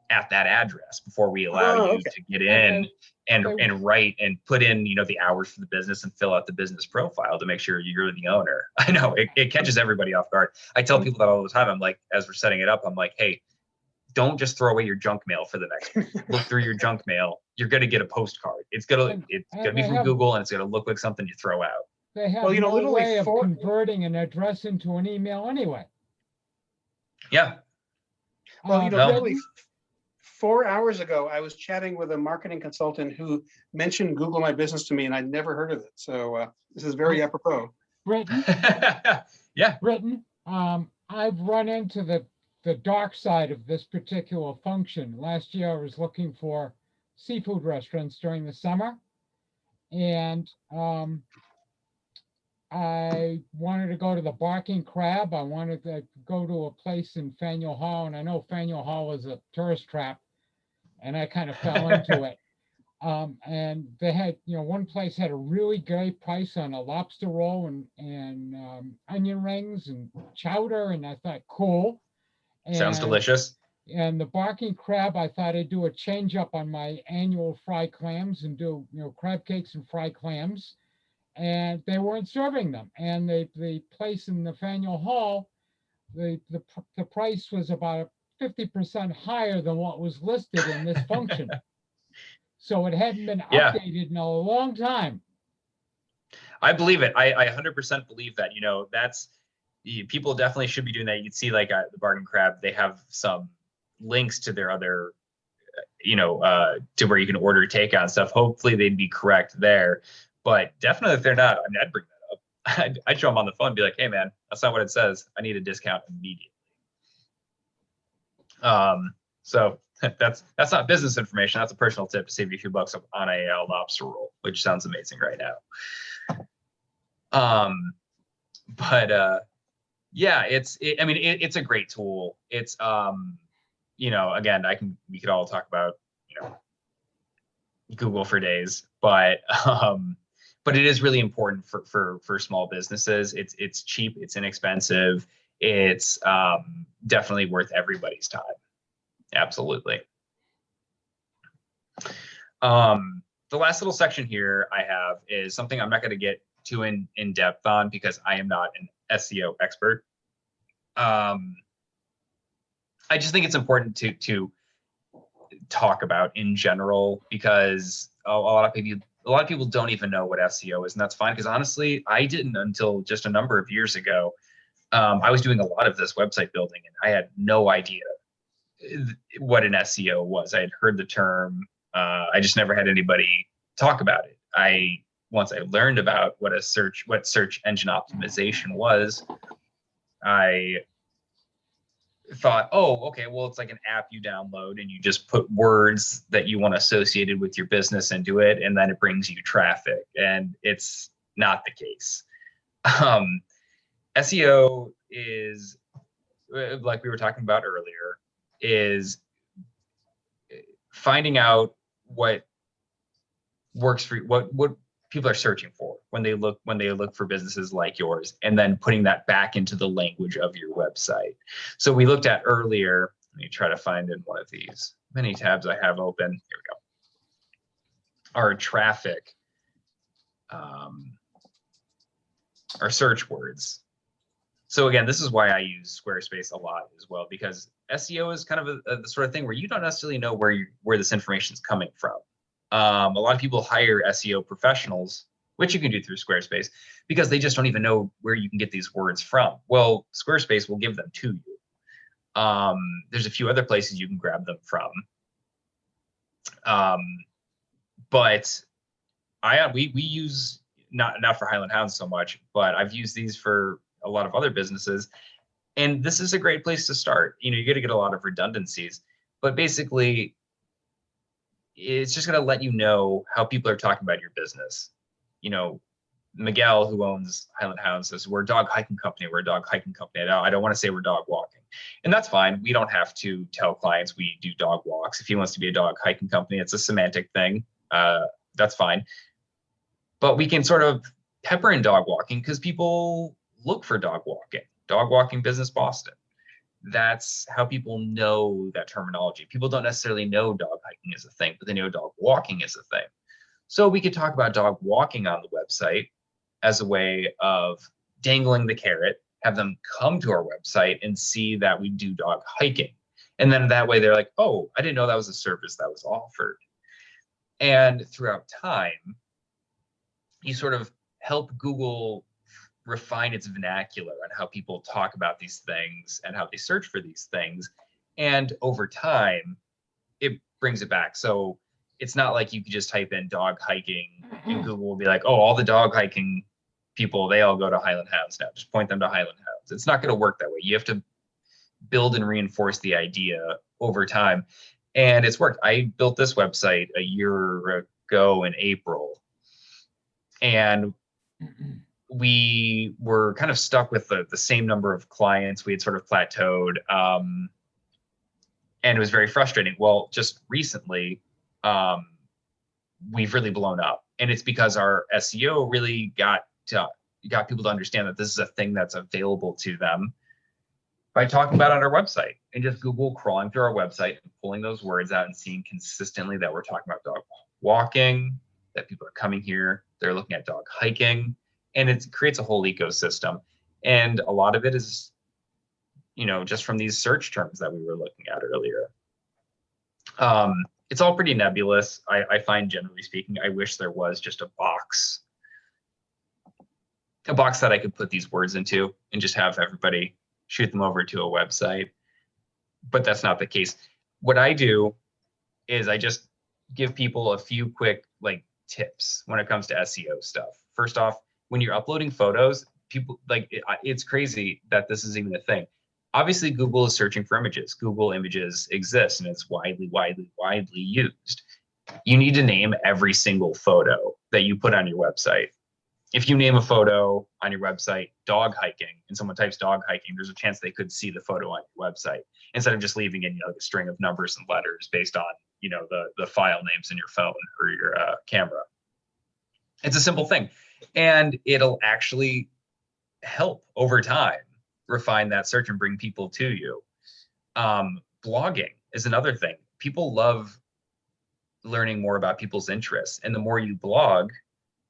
at that address before we allow you to get in and write and put in, you know, the hours for the business and fill out the business profile to make sure you're the owner. I know it catches everybody off guard. I tell people that all the time. I'm like, as we're setting it up, I'm like, hey, don't just throw away your junk mail for the next week. Look through your junk mail. You're gonna get a postcard. It's gonna be from Google, and it's gonna look like something you throw out. They have Well, you know, no literally way of converting an address into an email anyway. Yeah. Well, you know, No. literally 4 hours ago, I was chatting with a marketing consultant who mentioned Google My Business to me, and I'd never heard of it. So this is very apropos. Britton, Yeah. Britton, I've run into the dark side of this particular function. Last year, I was looking for seafood restaurants during the summer, and I wanted to go to the Barking Crab. I wanted to go to a place in Faneuil Hall, and I know Faneuil Hall is a tourist trap, and I kind of fell into it. And they had, you know, one place had a really great price on a lobster roll and onion rings and chowder, and I thought, cool. Sounds delicious. And the Barking Crab, I thought I'd do a change up on my annual fried clams and do, you know, crab cakes and fried clams. And they weren't serving them. And the place in the Faneuil Hall, the price was about 50% higher than what was listed in this function. So it hadn't been updated in a long time. I believe it. I 100% believe that. You know, people definitely should be doing that. You'd see like the Bargain Crab, they have some links to their other, you know, to where you can order takeout and stuff. Hopefully they'd be correct there, but definitely if they're not, I mean, I'd bring that up. I'd show them on the phone and be like, hey man, that's not what it says. I need a discount immediately. So that's not business information. That's a personal tip to save you a few bucks on a lobster roll, which sounds amazing right now. But yeah, I mean, it's a great tool. It's, you know, again, we could all talk about, you know, Google for days, but it is really important for small businesses. It's cheap, it's inexpensive, it's definitely worth everybody's time. Absolutely. The last little section here I have is something I'm not going to get too in depth on because I am not an SEO expert. I just think it's important to talk about in general because a lot of people don't even know what SEO is, and that's fine because honestly, I didn't until just a number of years ago. I was doing a lot of this website building, and I had no idea what an SEO was. I had heard the term. I just never had anybody talk about it. Once I learned about what search engine optimization was, I thought, oh, okay, well, it's like an app you download and you just put words that you want associated with your business into it, and then it brings you traffic. And it's not the case. SEO is, like we were talking about earlier, is finding out what works for what people are searching for when they look for businesses like yours, and then putting that back into the language of your website. So we looked at earlier, let me try to find in one of these many tabs I have open. Here we go. Our traffic, our search words. So again, this is why I use Squarespace a lot as well, because SEO is kind of the sort of thing where you don't necessarily know where this information is coming from. A lot of people hire SEO professionals, which you can do through Squarespace, because they just don't even know where you can get these words from. Well, Squarespace will give them to you. There's a few other places you can grab them from. But we use, not for Highland Hounds so much, but I've used these for a lot of other businesses. And this is a great place to start. You know, you're going to get a lot of redundancies, but basically it's just going to let you know how people are talking about your business. You know, Miguel, who owns Highland Hounds, says we're a dog hiking company. We're a dog hiking company. I don't want to say we're dog walking, and that's fine. We don't have to tell clients we do dog walks. If he wants to be a dog hiking company, it's a semantic thing. That's fine. But we can sort of pepper in dog walking because people look for dog walking. Dog walking business Boston. That's how people know that terminology. People don't necessarily know dog hiking is a thing, but they know dog walking is a thing. So we could talk about dog walking on the website as a way of dangling the carrot, have them come to our website and see that we do dog hiking. And then that way they're like, oh, I didn't know that was a service that was offered. And throughout time, you sort of help Google refine its vernacular on how people talk about these things and how they search for these things. And over time, it brings it back. So it's not like you could just type in dog hiking and Google will be like, oh, all the dog hiking people, they all go to Highland Hounds now. Just point them to Highland Hounds. It's not going to work that way. You have to build and reinforce the idea over time. And it's worked. I built this website a year ago in April. And we were kind of stuck with the same number of clients. We had sort of plateaued. And it was very frustrating. Well, just recently, we've really blown up. And it's because our SEO really got people to understand that this is a thing that's available to them by talking about it on our website and just Google crawling through our website and pulling those words out and seeing consistently that we're talking about dog walking, that people are coming here, they're looking at dog hiking, and it creates a whole ecosystem. And a lot of it is, just from these search terms that we were looking at earlier. It's all pretty nebulous. I find, generally speaking, I wish there was just a box that I could put these words into and just have everybody shoot them over to a website. But that's not the case. What I do is I just give people a few quick tips when it comes to SEO stuff. First off, when you're uploading photos, people it's crazy that this is even a thing. Obviously, Google is searching for images. Google Images exists and it's widely used. You need to name every single photo that you put on your website. If you name a photo on your website, dog hiking, and someone types dog hiking, there's a chance they could see the photo on your website instead of just leaving in a string of numbers and letters based on the file names in your phone or your camera. It's a simple thing, and it'll actually help over time refine that search and bring people to you. Blogging is another thing. People love learning more about people's interests, and the more you blog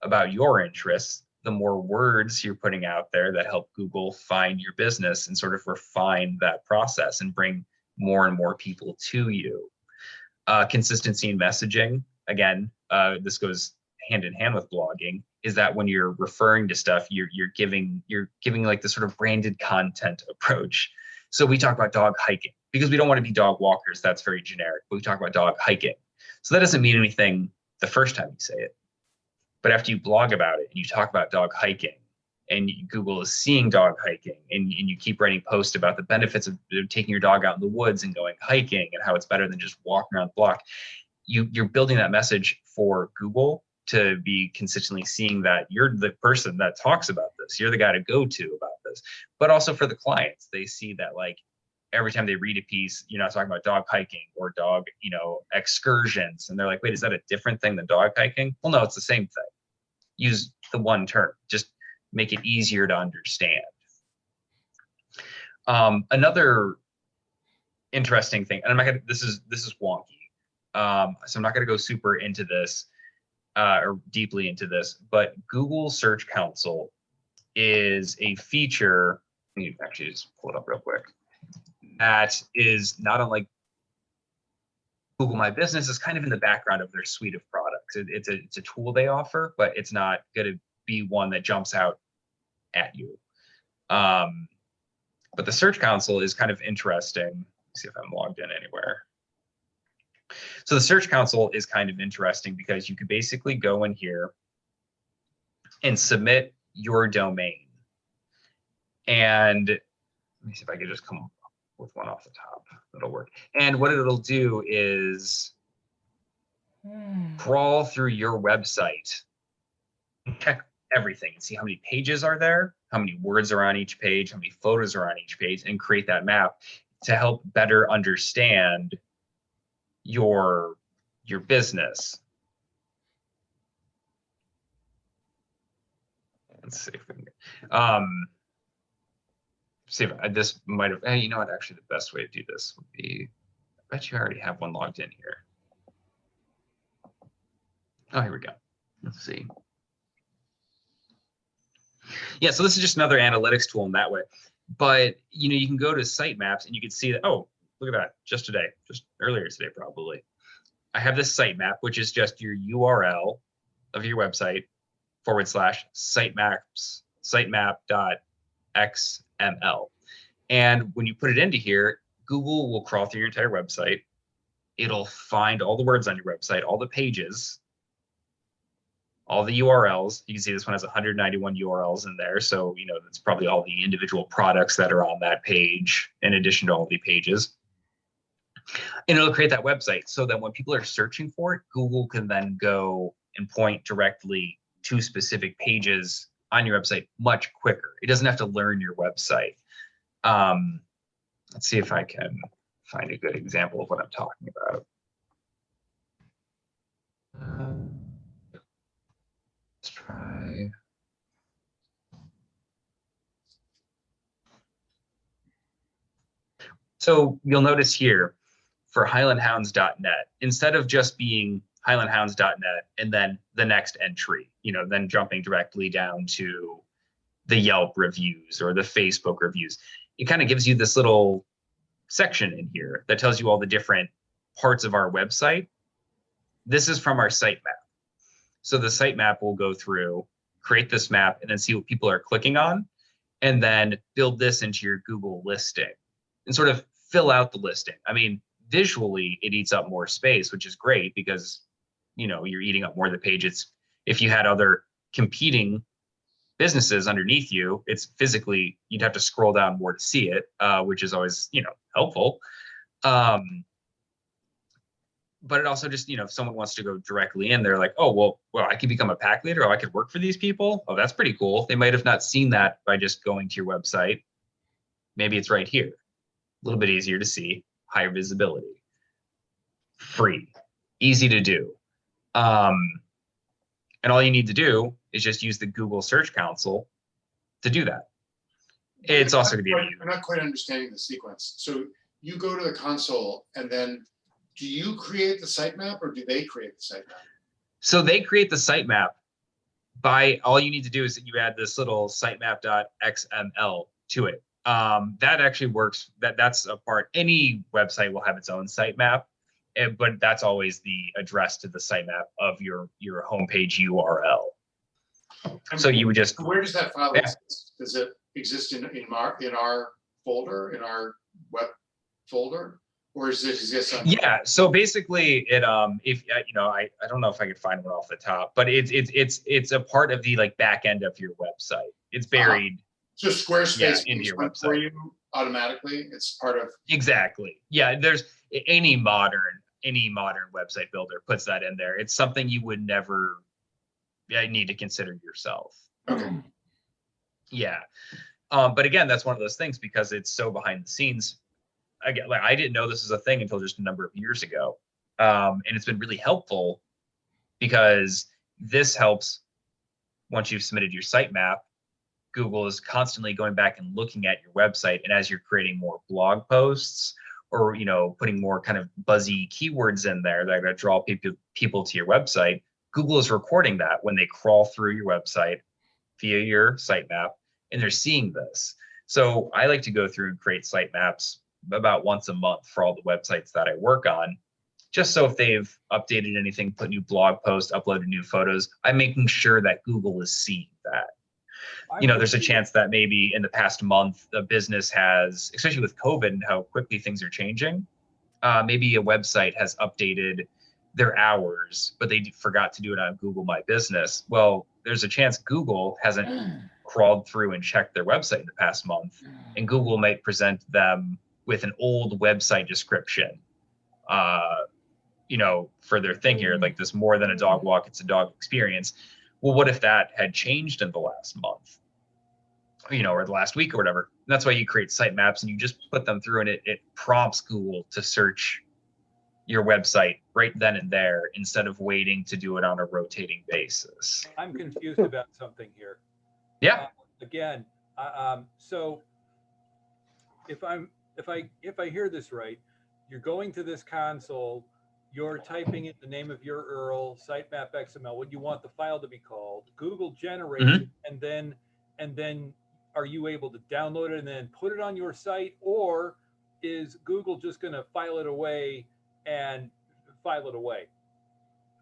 about your interests, the more words you're putting out there that help Google find your business and sort of refine that process and bring more and more people to you. Consistency in messaging, again, this goes hand in hand with blogging, is that when you're referring to stuff, you're giving like this sort of branded content approach. So we talk about dog hiking because we don't want to be dog walkers. That's very generic, but we talk about dog hiking. So that doesn't mean anything the first time you say it. But after you blog about it and you talk about dog hiking and Google is seeing dog hiking and you keep writing posts about the benefits of taking your dog out in the woods and going hiking and how it's better than just walking around the block, you're building that message for Google to be consistently seeing that you're the person that talks about this. You're the guy to go to about this. But also for the clients, they see that every time they read a piece, you're not talking about dog hiking or dog, excursions. And they're like, wait, is that a different thing than dog hiking? Well, no, it's the same thing. Use the one term, just make it easier to understand. Another interesting thing, and I'm not gonna, this is wonky. So I'm not gonna go super into this or deeply into this, but Google Search Console is a feature. Let me actually just pull it up real quick. That is not unlike Google My Business. Is kind of in the background of their suite of products. It's a tool they offer, but it's not going to be one that jumps out at you. But the Search Console is kind of interesting. Let me see if I'm logged in anywhere. So the Search Console is kind of interesting because you could basically go in here and submit your domain. And let me see if I can just come up with one off the top. That'll work. And what it'll do is crawl through your website everything and see how many pages are there, how many words are on each page, how many photos are on each page, and create that map to help better understand your business. Let's see if we can see if this might have, hey, you know what, actually the best way to do this would be, I bet you already have one logged in here. Oh, here we go. Let's see. Yeah, so this is just another analytics tool in that way. But you know, you can go to sitemaps and you can see that, oh, look at that, just today, just earlier today probably. I have this sitemap, which is just your URL of your website / sitemaps, sitemap.xml. And when you put it into here, Google will crawl through your entire website. It'll find all the words on your website, all the pages, all the URLs. You can see this one has 191 URLs in there. So, you know, that's probably all the individual products that are on that page in addition to all the pages. And it'll create that website so that when people are searching for it, Google can then go and point directly to specific pages on your website much quicker. It doesn't have to learn your website. Let's see if I can find a good example of what I'm talking about. Let's try. So you'll notice here for highlandhounds.net, instead of just being highlandhounds.net and then the next entry, you know, then jumping directly down to the Yelp reviews or the Facebook reviews, it kind of gives you this little section in here that tells you all the different parts of our website. This is from our sitemap. So the sitemap will go through, create this map, and then see what people are clicking on, and then build this into your Google listing and sort of fill out the listing. I mean, visually, it eats up more space, which is great because, you know, you're eating up more of the page. It's, if you had other competing businesses underneath you, it's physically, you'd have to scroll down more to see it, which is always, you know, helpful. But it also just, you know, if someone wants to go directly in, they're like, oh, well, I can become a pack leader, or I could work for these people. Oh, that's pretty cool. They might have not seen that by just going to your website. Maybe it's right here. A little bit easier to see, higher visibility, free, easy to do. And all you need to do is just use the Google Search Console to do that. It's also going to be. I'm not quite understanding the sequence. So you go to the console and then do you create the sitemap or do they create the sitemap? So they create the sitemap by, all you need to do is that you add this little sitemap.xml to it. That actually works. That's a part. Any website will have its own sitemap, but that's always the address to the sitemap of your homepage URL. So you would just. Where does that file exist? Does it exist in our folder, in our web folder, or is it exist on? Yeah. So basically, it if you know, I don't know if I could find one off the top, but it's a part of the like back end of your website. It's buried. So Squarespace into your website for you automatically. It's part of. Exactly. Yeah. There's any modern website builder puts that in there. It's something you would never need to consider yourself. Okay. Yeah. But again, that's one of those things because it's so behind the scenes. Again, like I didn't know this was a thing until just a number of years ago. And it's been really helpful because this helps once you've submitted your sitemap. Google is constantly going back and looking at your website. And as you're creating more blog posts or, you know, putting more kind of buzzy keywords in there that are going to draw people to your website, Google is recording that when they crawl through your website via your sitemap, and they're seeing this. So I like to go through and create sitemaps about once a month for all the websites that I work on, just so if they've updated anything, put new blog posts, uploaded new photos, I'm making sure that Google is seeing that. You know, there's a chance that maybe in the past month, the business has, especially with COVID and how quickly things are changing, maybe a website has updated their hours, but they forgot to do it on Google My Business. Well, there's a chance Google hasn't crawled through and checked their website in the past month, and Google might present them with an old website description, you know, for their thing here, like this more than a dog walk, it's a dog experience. Well, what if that had changed in the last month, or the last week or whatever? And that's why you create sitemaps and you just put them through, and it prompts Google to search your website right then and there instead of waiting to do it on a rotating basis. I'm confused about something here. Yeah. Again, so if I hear this right, you're going to this console, you're typing in the name of your URL, sitemap XML, what you want the file to be called. Google generates it, and then are you able to download it and then put it on your site, or is Google just going to file it away and file it away?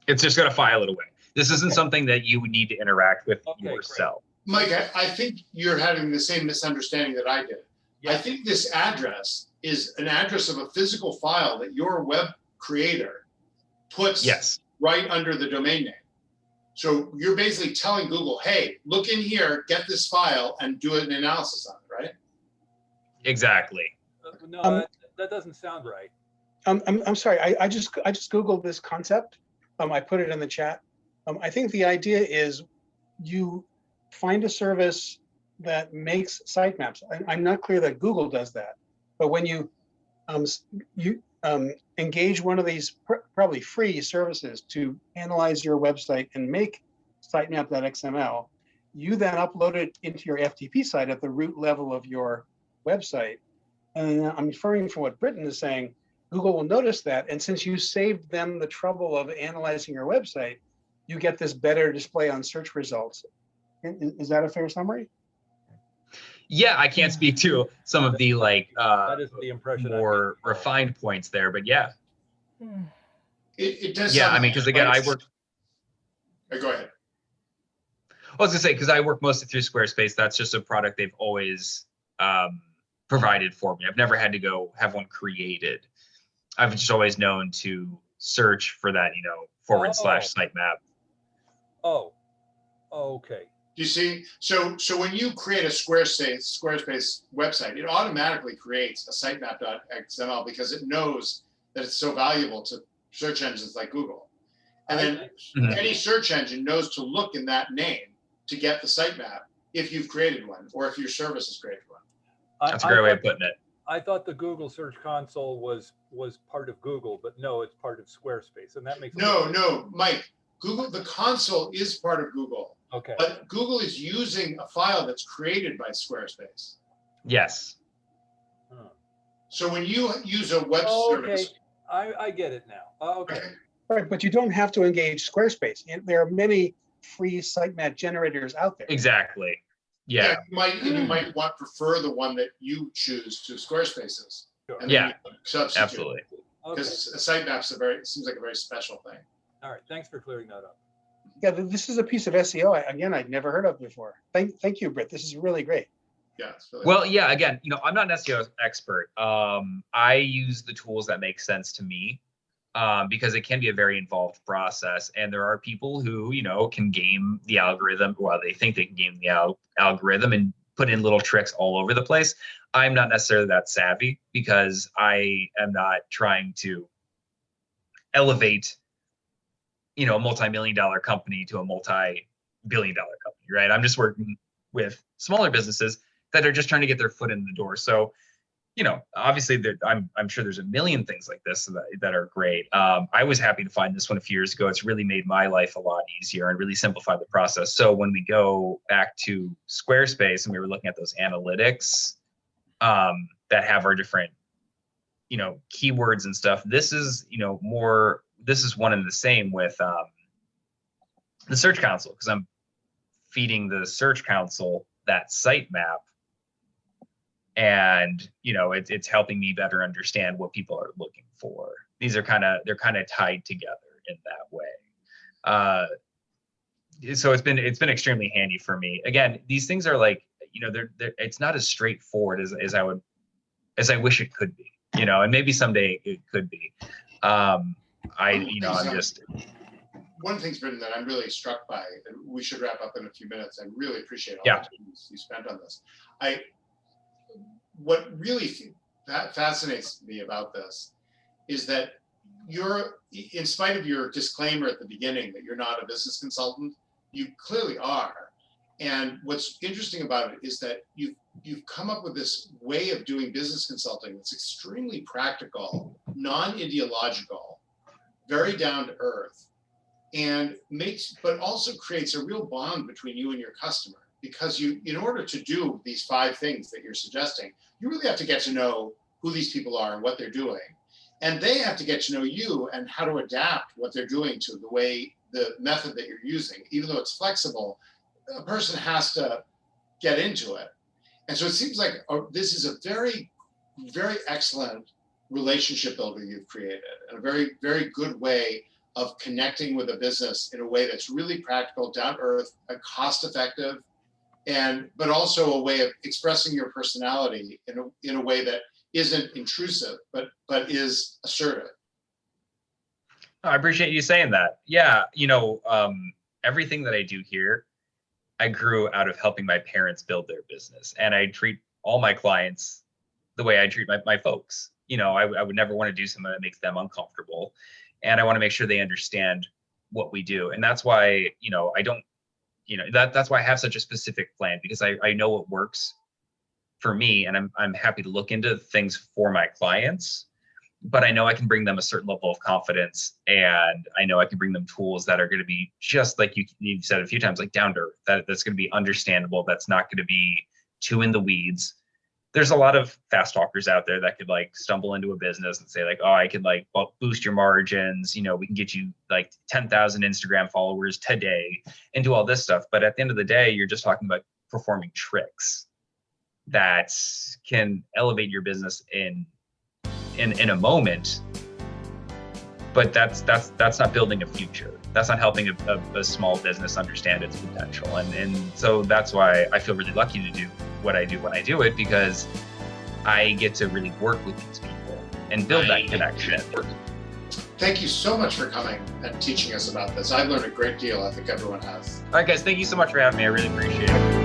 It's just going to file it away. This isn't something that you would need to interact with yourself. Mike, I think you're having the same misunderstanding that I did. Yeah. I think this address is an address of a physical file that your web creator puts right under the domain name. So you're basically telling Google, hey, look in here, get this file, and do an analysis on it, right? Exactly. No, that doesn't sound right. I'm sorry. I just Googled this concept. I put it in the chat. I think the idea is you find a service that makes sitemaps. I'm not clear that Google does that, but when you engage one of these probably free services to analyze your website and make sitemap.xml, you then upload it into your FTP site at the root level of your website. And I'm inferring from what Britton is saying, Google will notice that. And since you saved them the trouble of analyzing your website, you get this better display on search results. Is that a fair summary? Yeah, I can't speak to some of the That is the impression more refined points there, but yeah. It does. Yeah, I mean, because again, I work. Go ahead. I was gonna say, because I work mostly through Squarespace. That's just a product they've always provided for me. I've never had to go have one created. I've just always known to search for that, / sitemap. Oh, okay. You see, so when you create a Squarespace website, it automatically creates a sitemap.xml because it knows that it's so valuable to search engines like Google. And then any search engine knows to look in that name to get the sitemap if you've created one or if your service has created one. That's a great way of putting it. I thought the Google Search Console was part of Google, but no, it's part of Squarespace, and that makes no, Mike. Google, the console is part of Google. Okay. But Google is using a file that's created by Squarespace. Yes. So when you use a web service. I get it now. Okay. Right, but you don't have to engage Squarespace. There are many free sitemap generators out there. Exactly. Yeah. You might prefer the one that you choose to Squarespace's. Sure. And then you substitute. Absolutely. Because a sitemap's seems like a very special thing. All right. Thanks for clearing that up. Yeah, this is a piece of SEO I'd never heard of before. Thank you, Britt. This is really great. Yeah. It's really Well, yeah. Again, I'm not an SEO expert. I use the tools that make sense to me, because it can be a very involved process, and there are people who can game the algorithm. Well, they think they can game the algorithm and put in little tricks all over the place. I'm not necessarily that savvy because I am not trying to elevate a multi-million-dollar company to a multi-billion-dollar company, right? I'm just working with smaller businesses that are just trying to get their foot in the door. So, obviously I'm sure there's a million things like this that are great. I was happy to find this one a few years ago. It's really made my life a lot easier and really simplified the process. So when we go back to Squarespace and we were looking at those analytics that have our different, keywords and stuff, this is, this is one and the same with the Search Console, because I'm feeding the Search Console that sitemap, and it's helping me better understand what people are looking for. They're kind of tied together in that way. So it's been extremely handy for me. Again, these things are like, it's not as straightforward as I wish it could be, and maybe someday it could be. One thing's been that I'm really struck by, and we should wrap up in a few minutes. I really appreciate all the time you spent on this. What really fascinates me about this is that in spite of your disclaimer at the beginning that you're not a business consultant, You clearly are. And what's interesting about it is that you've come up with this way of doing business consulting that's extremely practical, non-ideological, very down to earth, and but also creates a real bond between you and your customer. Because in order to do these 5 things that you're suggesting, you really have to get to know who these people are and what they're doing. And they have to get to know you and how to adapt what they're doing to the method that you're using. Even though it's flexible, a person has to get into it. And so it seems like this is a very, very excellent relationship builder you've created, and a very, very good way of connecting with a business in a way that's really practical, down to earth, cost effective, but also a way of expressing your personality in a way that isn't intrusive, but is assertive. I appreciate you saying that. Yeah, everything that I do here, I grew out of helping my parents build their business, and I treat all my clients the way I treat my folks. I would never want to do something that makes them uncomfortable, and I want to make sure they understand what we do. And that's why, I don't, that's why I have such a specific plan, because I know what works for me, and I'm happy to look into things for my clients, but I know I can bring them a certain level of confidence, and I know I can bring them tools that are going to be just like you said a few times, like down to earth, that's going to be understandable. That's not going to be too in the weeds. There's a lot of fast talkers out there that could like stumble into a business and say like, oh, I could like boost your margins. We can get you like 10,000 Instagram followers today and do all this stuff. But at the end of the day, you're just talking about performing tricks that can elevate your business in a moment, but that's not building a future. That's not helping a small business understand its potential. And so that's why I feel really lucky to do what I do when I do it, because I get to really work with these people and build that connection. Thank you so much for coming and teaching us about this. I've learned a great deal. I think everyone has. All right, guys, thank you so much for having me. I really appreciate it.